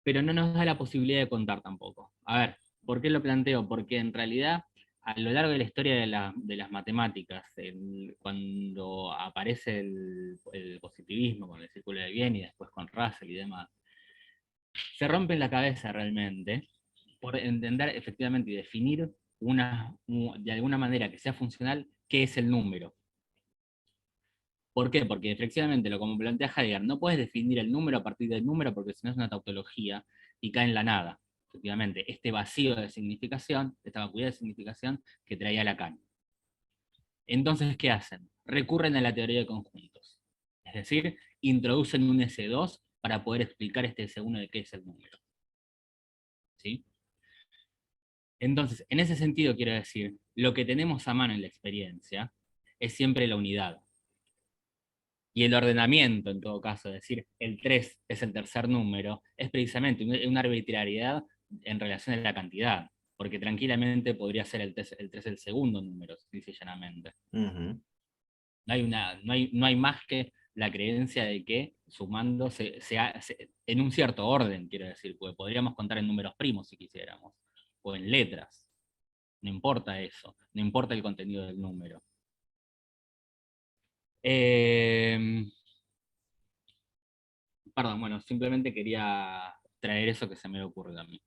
S12: Pero no nos da la posibilidad de contar tampoco. A ver, ¿por qué lo planteo? Porque en realidad, a lo largo de la historia de las matemáticas, cuando aparece el positivismo con el círculo de Viena y después con Russell y demás, se rompen la cabeza realmente por entender efectivamente y definir de alguna manera que sea funcional qué es el número. ¿Por qué? Porque efectivamente, como plantea Heidegger, no puedes definir el número a partir del número porque si no es una tautología y cae en la nada. Efectivamente, este vacío de significación, esta vacuidad de significación que traía Lacan. Entonces, ¿qué hacen? Recurren a la teoría de conjuntos. Es decir, introducen un S2 para poder explicar este S1 de qué es el número. ¿Sí? Entonces, en ese sentido quiero decir, lo que tenemos a mano en la experiencia es siempre la unidad. Y el ordenamiento, en todo caso, es decir, el 3 es el tercer número, es precisamente una arbitrariedad en relación a la cantidad. porque tranquilamente podría ser el 3 el segundo número, dice llanamente.
S4: Ujú.
S12: No hay más que la creencia de que sumando en un cierto orden, quiero decir, porque podríamos contar en números primos si quisiéramos, o en letras. No importa eso, no importa el contenido del número. Perdón, bueno, simplemente quería traer eso que se me ocurrió a mí.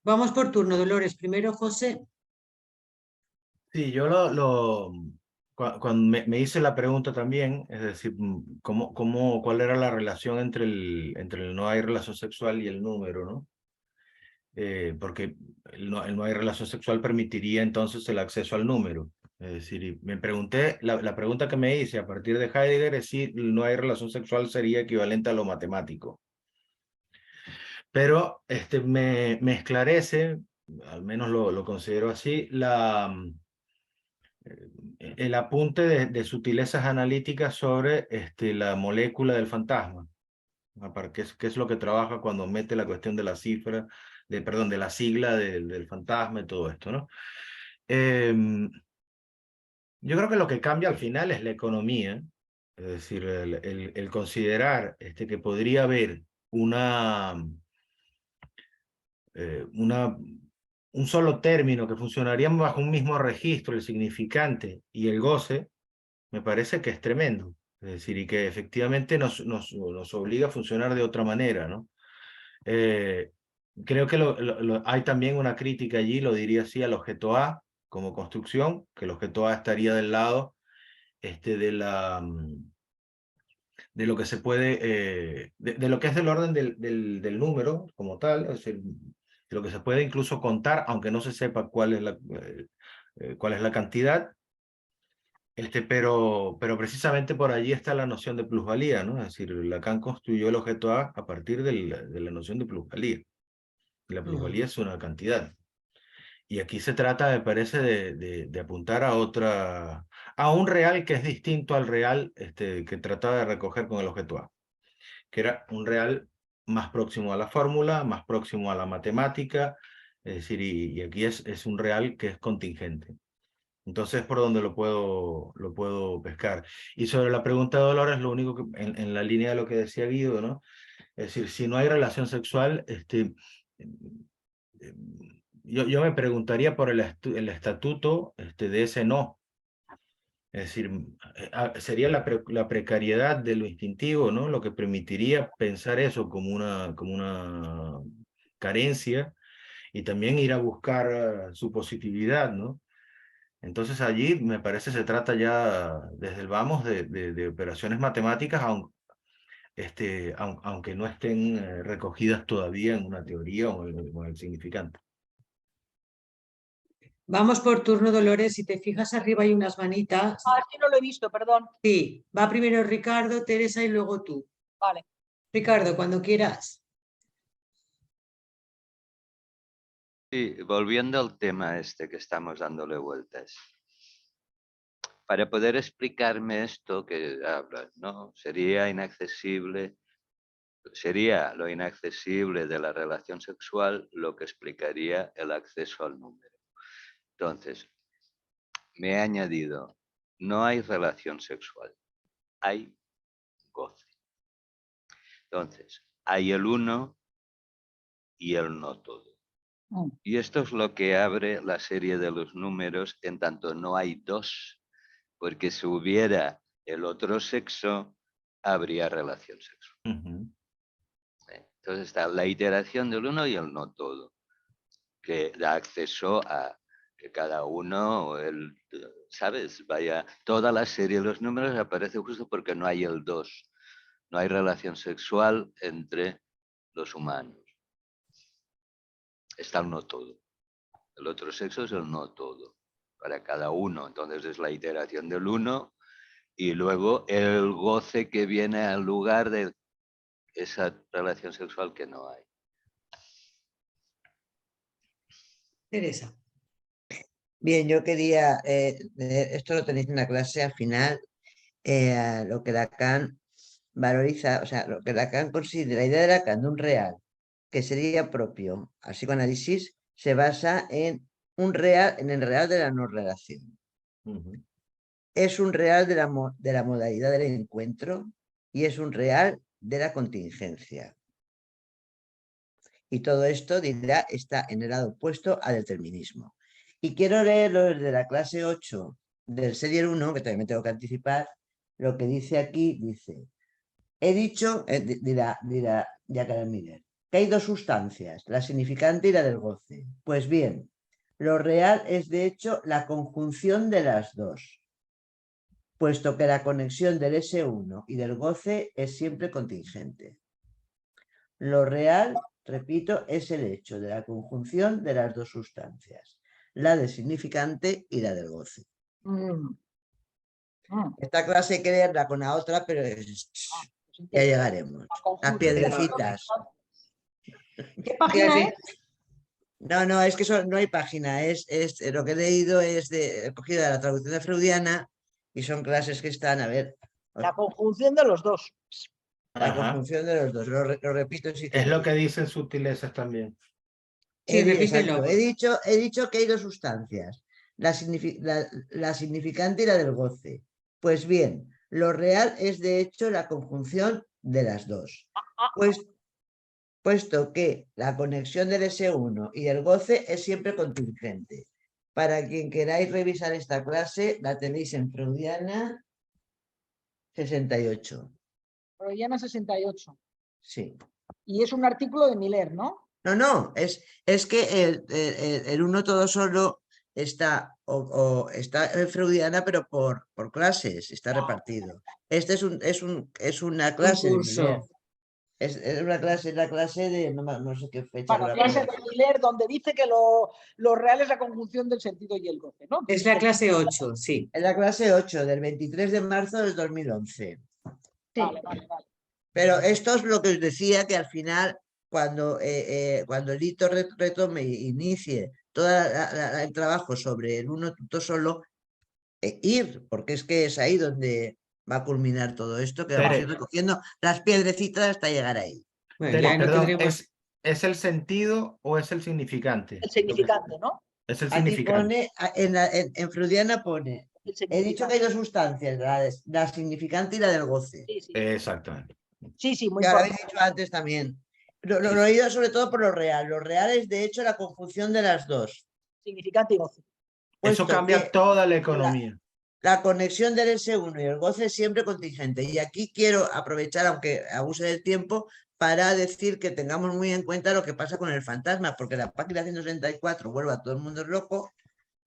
S3: Vamos por turno, Dolores. Primero, José.
S4: Sí, yo cuando me hice la pregunta también, es decir, cuál era la relación entre el no hay relación sexual y el número, ¿no? Porque el no hay relación sexual permitiría entonces el acceso al número. Es decir, y me pregunté, la pregunta que me hice a partir de Heidegger es si el no hay relación sexual sería equivalente a lo matemático. Pero me esclarece, al menos lo considero así, el apunte de sutilezas analíticas sobre la molécula del fantasma. ¿Qué es lo que trabaja cuando mete la cuestión de la cifra, de la sigla del fantasma y todo esto, ¿no? Yo creo que lo que cambia al final es la economía, es decir, el considerar que podría haber un solo término que funcionaría bajo un mismo registro, el significante y el goce, me parece que es tremendo. Es decir, y que efectivamente nos obliga a funcionar de otra manera, ¿no? Creo que hay también una crítica allí, lo diría así, al objeto A como construcción, que el objeto A estaría del lado de lo que se puede, de lo que es del orden del número como tal, es decir, de lo que se puede incluso contar, aunque no se sepa cuál es la cantidad. Pero precisamente por allí está la noción de plusvalía, ¿no? Es decir, Lacan construyó el objeto A partir de la noción de plusvalía. La plusvalía es una cantidad. Y aquí se trata, me parece, de apuntar a un real que es distinto al real que trataba de recoger con el objeto A, que era un real más próximo a la fórmula, más próximo a la matemática, es decir, y aquí es un real que es contingente. Entonces, por donde lo puedo pescar. Y sobre la pregunta de Dolores, lo único que, en la línea de lo que decía Guido, ¿no? Es decir, si no hay relación sexual, yo me preguntaría por el estatuto de ese no. Es decir, sería la precariedad de lo instintivo, ¿no? Lo que permitiría pensar eso como una carencia y también ir a buscar su positividad, ¿no? Entonces allí me parece se trata ya desde el vamos de operaciones matemáticas, aunque no estén recogidas todavía en una teoría o en el significante.
S3: Vamos por turno, Dolores. Si te fijas arriba hay unas manitas.
S8: Ah, sí, no lo he visto, perdón.
S3: Sí, va primero Ricardo, Teresa y luego tú.
S8: Vale.
S3: Ricardo, cuando quieras.
S10: Sí, volviendo al tema que estamos dándole vueltas. Para poder explicarme esto que hablas, ¿no? Sería lo inaccesible de la relación sexual lo que explicaría el acceso al número. Entonces, me he añadido, no hay relación sexual, hay goce. Entonces, hay el uno y el no todo. Y esto es lo que abre la serie de los números en tanto no hay dos, porque si hubiera el otro sexo, habría relación sexual. Entonces está la iteración del uno y el no todo, que da acceso a que cada uno, ¿sabes? Vaya, toda la serie de los números aparece justo porque no hay el dos. No hay relación sexual entre los humanos. Está el no todo. El otro sexo es el no todo, para cada uno. Entonces es la iteración del uno y luego el goce que viene al lugar de esa relación sexual que no hay.
S3: Teresa.
S1: Bien, yo quería, esto lo tenéis en la clase al final, lo que Lacan valoriza, o sea, lo que Lacan considera, la idea de Lacan de un real que sería propio al psicoanálisis, se basa en un real, en el real de la no relación. Es un real de la modalidad del encuentro y es un real de la contingencia. Y todo esto, dirá, está en el lado opuesto al determinismo. Y quiero leerlo desde la clase 8 del Serial 1, que también me tengo que anticipar. Lo que dice aquí, dice, he dicho, dirá Jacaré Miller, que hay dos sustancias, la significante y la del goce. Pues bien, lo real es de hecho la conjunción de las dos, puesto que la conexión del S1 y del goce es siempre contingente. Lo real, repito, es el hecho de la conjunción de las dos sustancias, la del significante y la del goce. Esta clase hay que leerla con la otra, pero ya llegaremos. Las piedrecitas.
S8: ¿Qué página es?
S1: No, es que no hay página, es lo que he leído he cogido de la traducción de freudiana y son clases que están, a ver.
S8: La conjunción de los dos.
S1: La conjunción de los dos, lo repito si
S4: es lo que dicen sutilezas también.
S3: Sí, repítelo.
S1: He dicho que hay dos sustancias, la significante y la del goce. Pues bien, lo real es de hecho la conjunción de las dos. Puesto que la conexión del S1 y del goce es siempre contingente. Para quien queráis revisar esta clase, la tenéis en Freudiana 68.
S8: Freudiana 68.
S1: Sí.
S8: Y es un artículo de Miller, ¿no?
S1: No, es que el uno todo solo está, está en Freudiana, pero por clases, está repartido. Este es una clase de Miller. Es una clase, la clase de no sé qué fecha.
S8: Bueno, clase de Miller, donde dice que lo real es la conjunción del sentido y el goce, ¿no?
S3: Es la clase 8, sí.
S1: Es la clase 8, del 23 de marzo del 2011.
S8: Sí. Vale.
S1: Pero esto es lo que os decía, que al final, cuando Lito retome e inicie todo el trabajo sobre el uno tutto solo, porque es que es ahí donde va a culminar todo esto, que vamos a ir recogiendo las piedrecitas hasta llegar ahí.
S4: Bueno, perdón, ¿es el sentido o es el significante?
S8: El significante, ¿no?
S4: Es el significante.
S1: En Freudiana pone, he dicho que hay dos sustancias, la significante y la del goce.
S8: Sí.
S4: Exactamente.
S8: Sí, muy
S1: bien. Lo habéis dicho antes también. Lo he oído sobre todo por lo real. Lo real es de hecho la conjunción de las dos.
S8: Significante y goce.
S4: Eso cambia toda la economía.
S1: La conexión del S1 y el goce es siempre contingente. Y aquí quiero aprovechar, aunque abuse del tiempo, para decir que tengamos muy en cuenta lo que pasa con el fantasma, porque la página 164, vuelvo a todo el mundo es loco,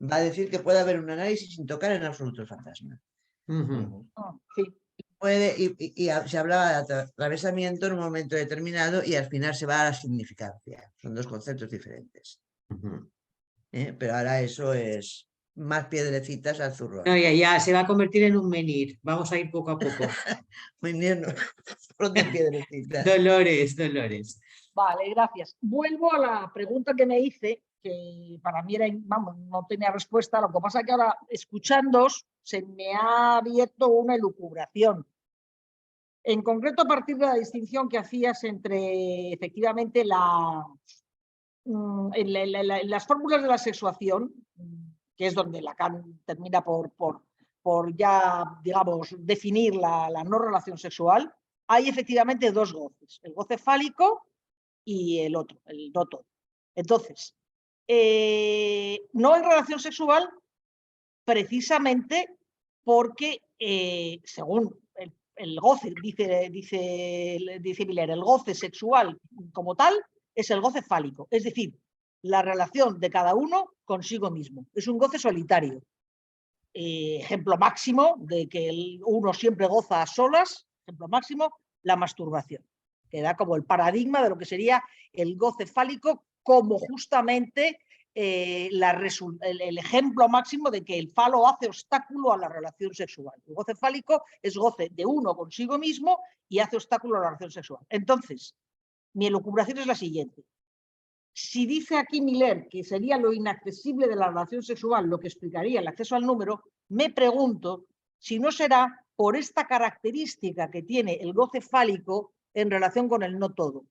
S1: va a decir que puede haber un análisis sin tocar en absoluto el fantasma.
S8: Sí.
S1: Se hablaba de atravesamiento en un momento determinado y al final se va a la significancia. Son dos conceptos diferentes. Pero ahora eso es más piedrecitas al zurrón.
S3: No, ya se va a convertir en un menir. Vamos a ir poco a poco.
S1: Menir, no, de piedrecitas.
S3: Dolores.
S8: Vale, gracias. Vuelvo a la pregunta que me hice, que para mí era, vamos, no tenía respuesta. Lo que pasa es que ahora, escuchándoos, se me ha abierto una elucubración. En concreto, a partir de la distinción que hacías entre, efectivamente, las fórmulas de la sexuación, que es donde Lacan termina por ya, digamos, definir la no relación sexual, hay efectivamente dos goces, el goce fálico y el otro, el no todo. Entonces, no en relación sexual, precisamente porque, según el goce, dice Miller, el goce sexual como tal es el goce fálico, es decir, la relación de cada uno consigo mismo. Es un goce solitario. Ejemplo máximo de que uno siempre goza a solas, ejemplo máximo, la masturbación, que da como el paradigma de lo que sería el goce fálico como justamente el ejemplo máximo de que el falo hace obstáculo a la relación sexual. El goce fálico es goce de uno consigo mismo y hace obstáculo a la relación sexual. Entonces, mi elucubración es la siguiente. Si dice aquí Miller que sería lo inaccesible de la relación sexual lo que explicaría el acceso al número, me pregunto si no será por esta característica que tiene el goce fálico en relación con el no todo,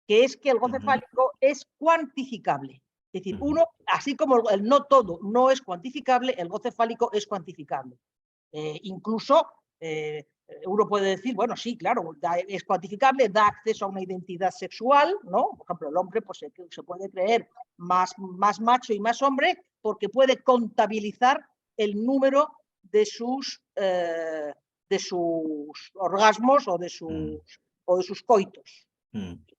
S8: que es que el goce fálico es cuantificable. Es decir, uno, así como el no todo no es cuantificable, el goce fálico es cuantificable. Incluso uno puede decir, bueno, sí, claro, es cuantificable, da acceso a una identidad sexual, ¿no? Por ejemplo, el hombre pues, se puede creer más macho y más hombre porque puede contabilizar el número de sus orgasmos o de sus coitos.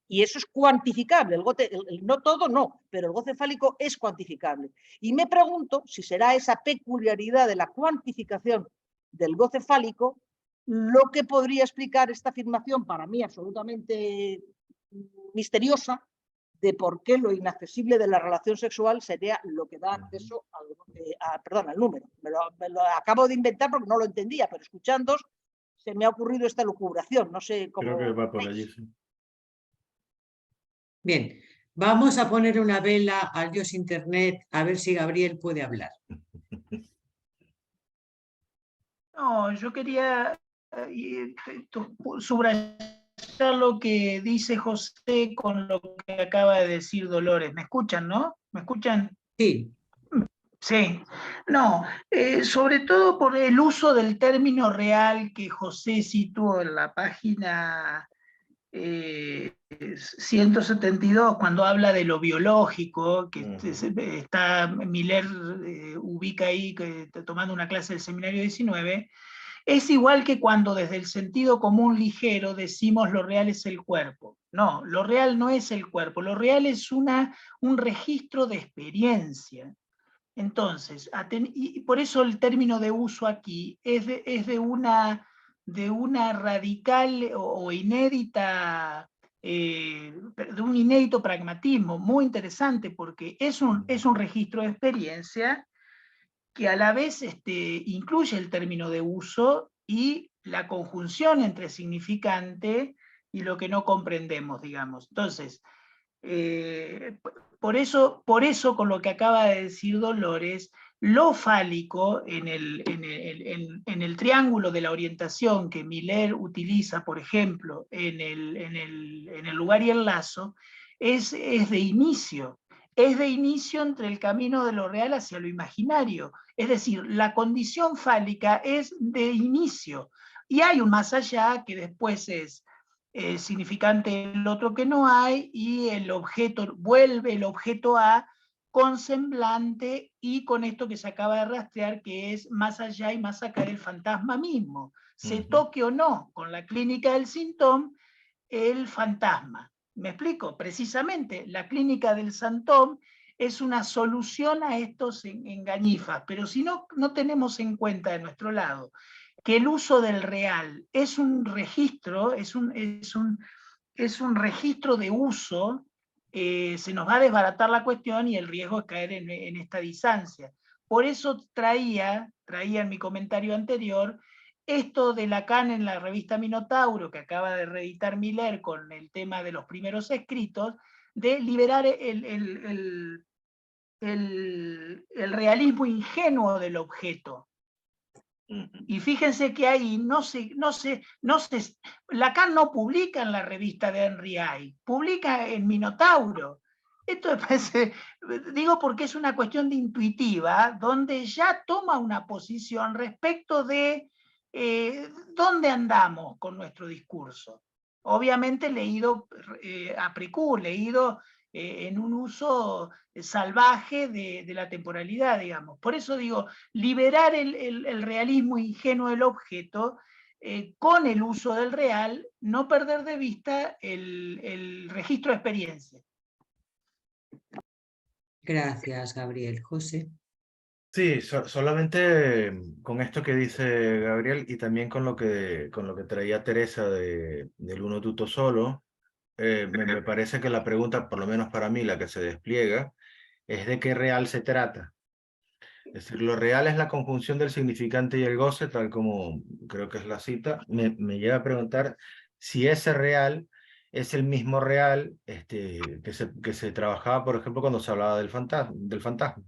S8: Y eso es cuantificable. El no todo no, pero el goce fálico es cuantificable. Y me pregunto si será esa peculiaridad de la cuantificación del goce fálico lo que podría explicar esta afirmación, para mí absolutamente misteriosa, de por qué lo inaccesible de la relación sexual sería lo que da acceso al número. Me lo acabo de inventar porque no lo entendía, pero escuchando se me ha ocurrido esta lucubración. No sé cómo...
S4: Creo que va por allí, sí.
S3: Bien, vamos a poner una vela al Dios Internet a ver si Gabriel puede hablar.
S9: No, yo quería subrayar lo que dice José con lo que acaba de decir Dolores. ¿Me escuchan, no? ¿Me escuchan?
S3: Sí.
S9: Sí. No, sobre todo por el uso del término real que José situó en la página 172, cuando habla de lo biológico, que está Miller ubica ahí tomando una clase del seminario 19, es igual que cuando desde el sentido común ligero decimos lo real es el cuerpo. No, lo real no es el cuerpo, lo real es un registro de experiencia. Entonces, y por eso el término de uso aquí es de una radical o inédita, de un inédito pragmatismo muy interesante, porque es un registro de experiencia que a la vez incluye el término de uso y la conjunción entre significante y lo que no comprendemos, digamos. Entonces, por eso, con lo que acaba de decir Dolores, lo fálico en el triángulo de la orientación que Miller utiliza, por ejemplo, en el lugar y el lazo, es de inicio. Es de inicio entre el camino de lo real hacia lo imaginario. Es decir, la condición fálica es de inicio. Y hay un más allá que después es significante el otro que no hay, y el objeto, vuelve el objeto A con semblante y con esto que se acaba de rastrear, que es más allá y más acá del fantasma mismo. Se toque o no con la clínica del síntoma, el fantasma. ¿Me explico? Precisamente, la clínica del Santón es una solución a estos engañifas, pero si no tenemos en cuenta de nuestro lado que el uso del real es un registro, es un registro de uso, se nos va a desbaratar la cuestión y el riesgo es caer en esta distancia. Por eso traía en mi comentario anterior esto de Lacan en la revista Minotauro, que acaba de reeditar Miller con el tema de los primeros escritos, de liberar el realismo ingenuo del objeto. Y fíjense que ahí Lacan no publica en la revista de Henry I, publica en Minotauro. Esto me parece, digo porque es una cuestión de intuitiva, donde ya toma una posición respecto de dónde andamos con nuestro discurso. Obviamente leído a precú, leído en un uso salvaje de la temporalidad, digamos. Por eso digo, liberar el realismo ingenuo del objeto con el uso del real, no perder de vista el registro de experiencia.
S3: Gracias, Gabriel. José.
S4: Sí, solamente con esto que dice Gabriel y también con lo que traía Teresa del uno tutto solo, me parece que la pregunta, por lo menos para mí, la que se despliega, es de qué real se trata. Es decir, lo real es la conjunción del significante y el goce, tal como creo que es la cita. Me lleva a preguntar si ese real es el mismo real que se trabajaba, por ejemplo, cuando se hablaba del fantasma.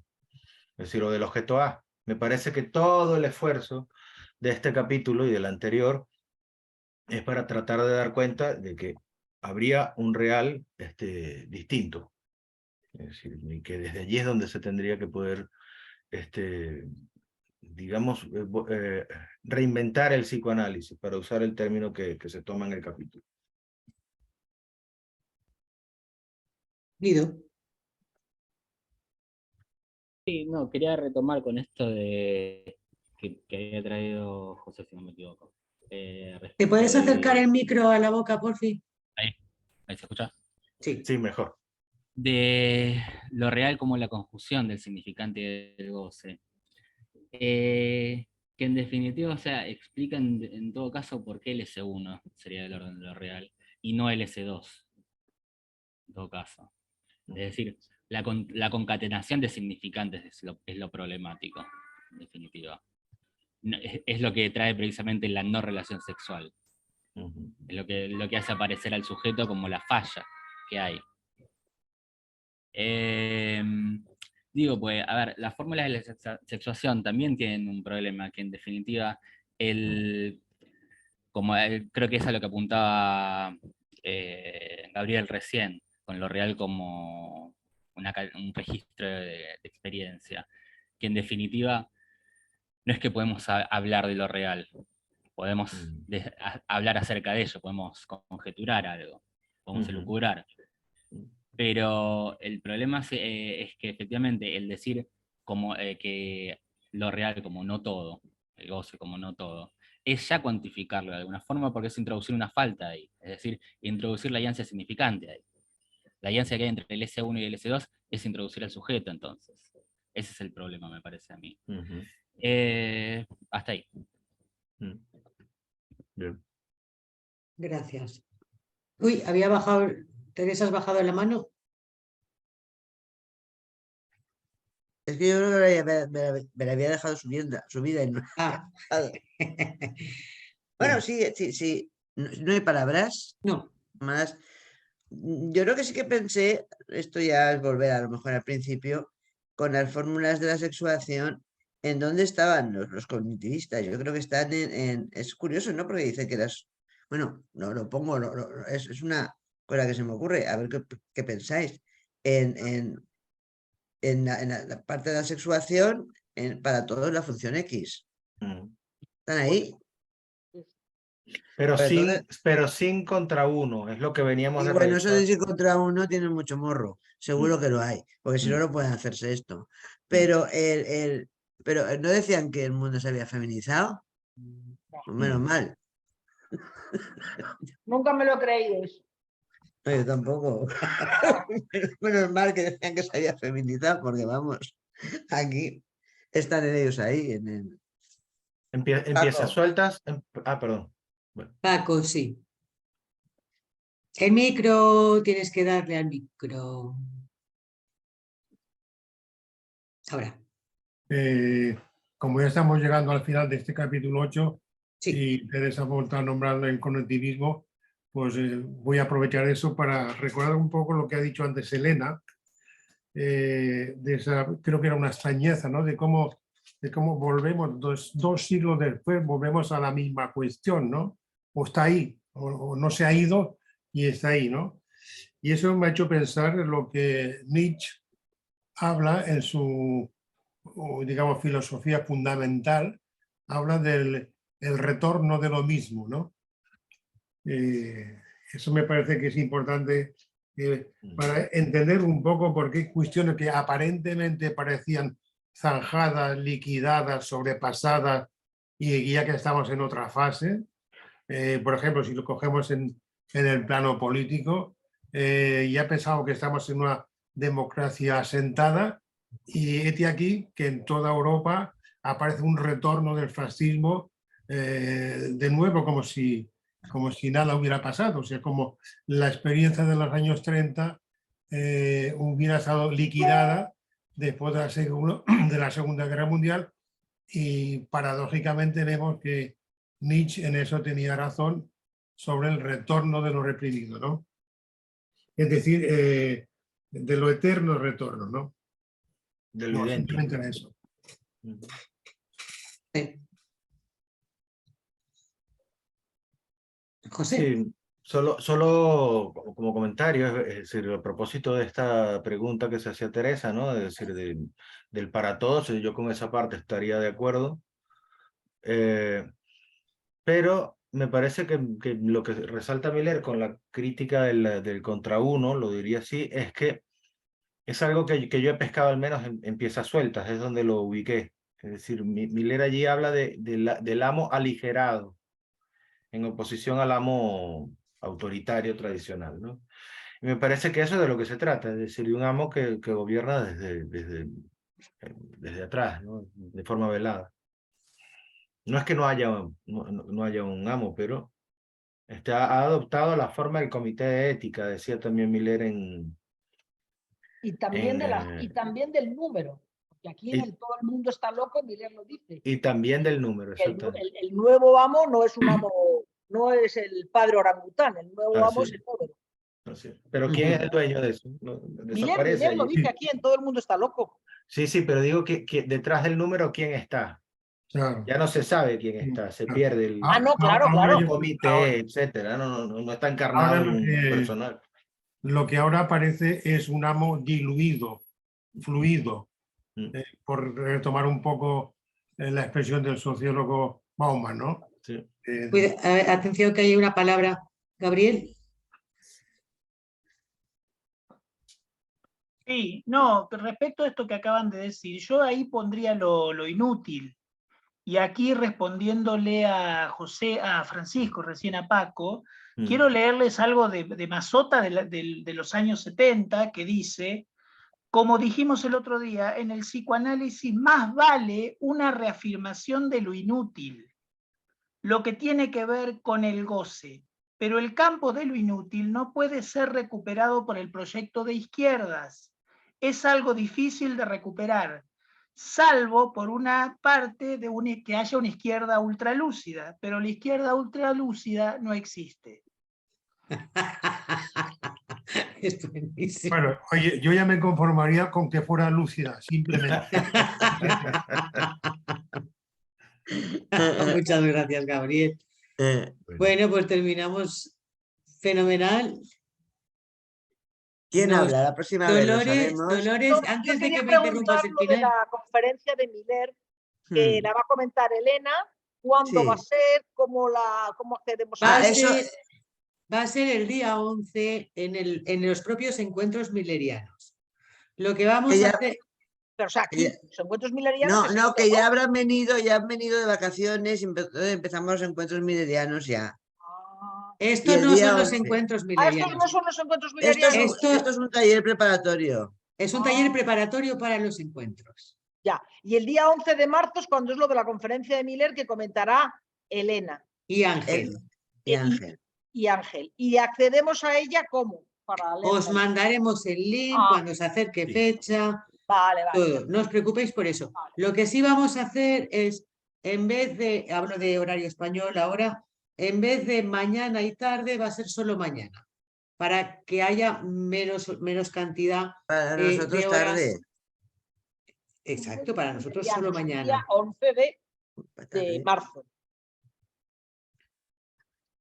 S4: Es decir, o del objeto A. Me parece que todo el esfuerzo de este capítulo y del anterior es para tratar de dar cuenta de que habría un real distinto. Es decir, y que desde allí es donde se tendría que poder, digamos, reinventar el psicoanálisis, para usar el término que se toma en el capítulo.
S3: Guido.
S12: Sí, no, quería retomar con esto de que había traído José, si no me equivoco.
S3: ¿Te puedes acercar el micro a la boca, por fin?
S12: Ahí se escucha.
S3: Sí.
S4: Sí, mejor.
S12: De lo real como la conjunción del significante del goce. Que en definitiva, o sea, explica en todo caso por qué el S1 sería del orden de lo real y no el S2, en todo caso. Es decir, la concatenación de significantes es lo problemático, en definitiva. Es lo que trae precisamente la no relación sexual. Es lo que hace aparecer al sujeto como la falla que hay. Digo, pues, a ver, las fórmulas de la sexuación también tienen un problema, que en definitiva, creo que es a lo que apuntaba Gabriel recién, con lo real como un registro de experiencia, que en definitiva no es que podemos hablar de lo real, podemos hablar acerca de ello, podemos conjeturar algo, podemos elucubrar. Pero el problema es que efectivamente el decir que lo real como no todo, el goce como no todo, es ya cuantificarlo de alguna forma, porque es introducir una falta ahí, es decir, introducir la alianza significante ahí. La alianza que hay entre el S1 y el S2 es introducir al sujeto, entonces. Ese es el problema, me parece a mí. Hasta ahí.
S4: Bien.
S3: Gracias. Uy, había bajado, Teresa, ¿has bajado la mano?
S1: Es que yo creo que me la había dejado subida y no
S3: Ah.
S1: Bueno, sí. No hay palabras.
S3: No.
S1: Más. Yo creo que sí que pensé, esto ya es volver a lo mejor al principio, con las fórmulas de la sexuación, en dónde estaban los cognitivistas. Yo creo que están es curioso, ¿no? Porque dice que bueno, no lo pongo, es una cosa que se me ocurre, a ver qué pensáis. En la parte de la sexuación, para todos la función X. ¿Están ahí?
S4: Pero sin contra uno, es lo que veníamos de
S1: bueno, eso de
S4: revisar.
S1: decir contra uno tiene mucho morro, seguro que lo hay, porque si no, no pueden hacerse esto. Pero ¿no decían que el mundo se había feminizado? Pues menos mal.
S8: Nunca me lo he creído eso.
S1: No, yo tampoco. Menos mal que decían que se había feminizado, porque vamos, aquí están ellos ahí.
S4: Empieza, sueltas. Perdón. Bueno.
S3: Paco, sí. El micro, tienes que darle al micro. Ahora.
S6: Como ya estamos llegando al final de este capítulo 8 y Teresa está nombrando el cognitivismo, pues voy a aprovechar eso para recordar un poco lo que ha dicho antes Elena, de esa, creo que era una extrañeza, ¿no? De cómo volvemos dos siglos después, volvemos a la misma cuestión, ¿no? O está ahí, o no se ha ido y está ahí, ¿no? Y eso me ha hecho pensar en lo que Nietzsche habla en su, digamos, filosofía fundamental, habla del retorno de lo mismo, ¿no? Eso me parece que es importante para entender un poco por qué cuestiones que aparentemente parecían zanjadas, liquidadas, sobrepasadas, y ya que estamos en otra fase, por ejemplo, si lo cogemos en el plano político, ya pensamos que estamos en una democracia asentada, y este aquí que en toda Europa aparece un retorno del fascismo de nuevo, como si nada hubiera pasado, o sea, como la experiencia de los años 30 hubiera estado liquidada después de la Segunda Guerra Mundial, y paradójicamente vemos que Nietzsche en eso tenía razón sobre el retorno de lo reprimido, ¿no? Es decir, de lo eterno retorno, ¿no?
S4: De lo idéntico.
S6: Simplemente era eso.
S3: José.
S4: Sí, solo como comentario, es decir, a propósito de esta pregunta que se hacía Teresa, ¿no? Es decir, del para todos, yo con esa parte estaría de acuerdo. Pero me parece que lo que resalta Miller con la crítica del contra uno, lo diría así, es que es algo que yo he pescado al menos en piezas sueltas, es donde lo ubiqué. Es decir, Miller allí habla del amo aligerado, en oposición al amo autoritario tradicional, ¿no? Y me parece que eso es de lo que se trata, es decir, de un amo que gobierna desde atrás, ¿no? De forma velada. No es que no haya un amo, pero ha adoptado la forma del comité de ética, decía también Miller
S8: Y también, y también del número, porque aquí en todo el mundo está loco, Miller lo dice.
S4: Y también del número,
S8: El,
S4: exactamente.
S8: el nuevo amo no es un amo, no es el padre orangután, el nuevo amo es el número.
S4: Pero ¿quién es el dueño de eso? No, desaparece
S8: Miller lo
S4: allí.
S8: dice aquí, en todo el mundo está loco.
S4: Sí, pero digo que detrás del número, ¿quién está?
S6: Claro.
S4: Ya no se sabe quién está, se pierde el
S8: no, claro.
S4: comité, etcétera. No está encarnado en un personal.
S6: Lo que ahora aparece es un amo diluido, fluido, por retomar un poco la expresión del sociólogo Bauman, ¿no?
S4: Sí.
S3: Atención que hay una palabra. Gabriel.
S9: Sí, no, respecto a esto que acaban de decir, yo ahí pondría lo inútil. Y aquí respondiéndole a Francisco, recién a Paco, quiero leerles algo de Mazzotta de los años 70 que dice: como dijimos el otro día, en el psicoanálisis más vale una reafirmación de lo inútil, lo que tiene que ver con el goce, pero el campo de lo inútil no puede ser recuperado por el proyecto de izquierdas. Es algo difícil de recuperar, salvo por una parte que haya una izquierda ultralúcida, pero la izquierda ultralúcida no existe.
S3: Es buenísimo.
S6: Bueno, oye, yo ya me conformaría con que fuera lúcida, simplemente.
S3: Muchas gracias, Gabriel. Bueno, pues terminamos fenomenal.
S1: ¿Quién habla? La próxima vez lo sabemos.
S3: Dolores, antes de que me interrumpas el
S8: lo de
S3: final.
S8: la conferencia de Miller, que la va a comentar Elena, cuándo va a ser, cómo accedemos a
S3: eso. Va a ser el día 11 en los propios encuentros millerianos. Lo que vamos a hacer...
S8: Pero, o sea, aquí, los encuentros millerianos...
S1: que ya han venido de vacaciones y empezamos los encuentros millerianos ya.
S3: Estos no son los encuentros millerianos.
S8: Estos no son los encuentros millerianos.
S1: Esto es un taller preparatorio.
S3: Es un taller preparatorio para los encuentros.
S8: Ya, y el día 11 de marzo es cuando es lo de la conferencia de Miller que comentará Elena.
S3: Y Ángel.
S8: Y Ángel. ¿Y accedemos a ella cómo?
S3: Os mandaremos el link cuando se acerque fecha.
S8: Vale.
S3: Todo. No os preocupéis por eso. Vale. Lo que sí vamos a hacer es, en vez de, hablo de horario español ahora, en vez de mañana y tarde va a ser solo mañana, para que haya menos cantidad
S1: para nosotros
S3: de horas.
S1: Tarde.
S3: Exacto, para nosotros solo mañana.
S8: Día 11 de marzo.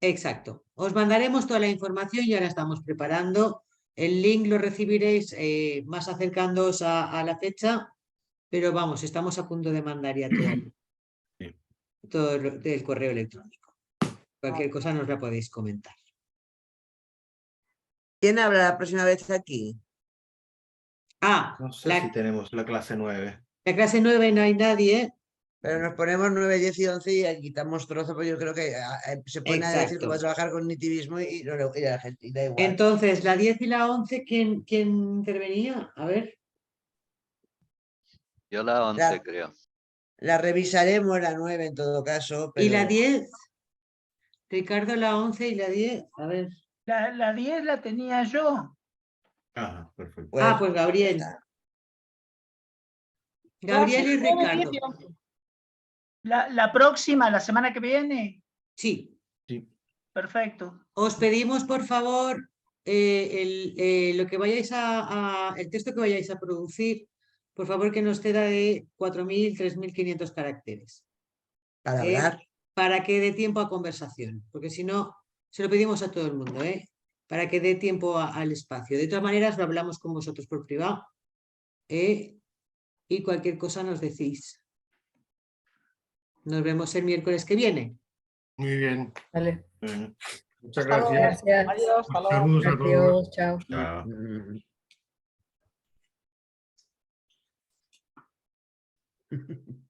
S3: Exacto. Os mandaremos toda la información y ahora estamos preparando. El link lo recibiréis más acercándoos a la fecha, pero vamos, estamos a punto de mandar ya todo el correo electrónico. Cualquier cosa nos la podéis comentar.
S1: ¿Quién habla la próxima vez aquí?
S4: No sé si tenemos la clase 9.
S3: La clase 9 no hay nadie.
S1: Pero nos ponemos 9, 10 y 11 y quitamos trozo, porque yo creo que se puede decir que va a trabajar con cognitivismo y la gente da igual.
S3: Entonces, la 10 y la 11, ¿quién intervenía? A ver.
S10: Yo la 11 creo.
S1: La revisaremos, la 9 en todo caso. Pero...
S3: ¿Y la 10? Ricardo, la 11 y la 10. A ver.
S9: La 10 la tenía yo.
S4: Ah, perfecto.
S3: Pues Gabriel. Gabriel y Ricardo.
S9: La próxima, la semana que viene.
S3: Sí.
S9: Perfecto.
S3: Os pedimos, por favor, lo que vayáis el texto que vayáis a producir, por favor, que nos ceda de 4.000, 3.500 caracteres.
S1: Para hablar.
S3: Para que dé tiempo a conversación, porque si no, Se lo pedimos a todo el mundo, para que dé tiempo al espacio. De todas maneras, lo hablamos con vosotros por privado. Y cualquier cosa nos decís. Nos vemos el miércoles que viene.
S6: Muy bien.
S11: Vale.
S6: Muchas
S8: Hasta luego.
S6: gracias.
S11: Gracias.
S8: Adiós, hasta luego.
S6: Saludos a todos.
S11: Adiós, chao.
S4: Chao.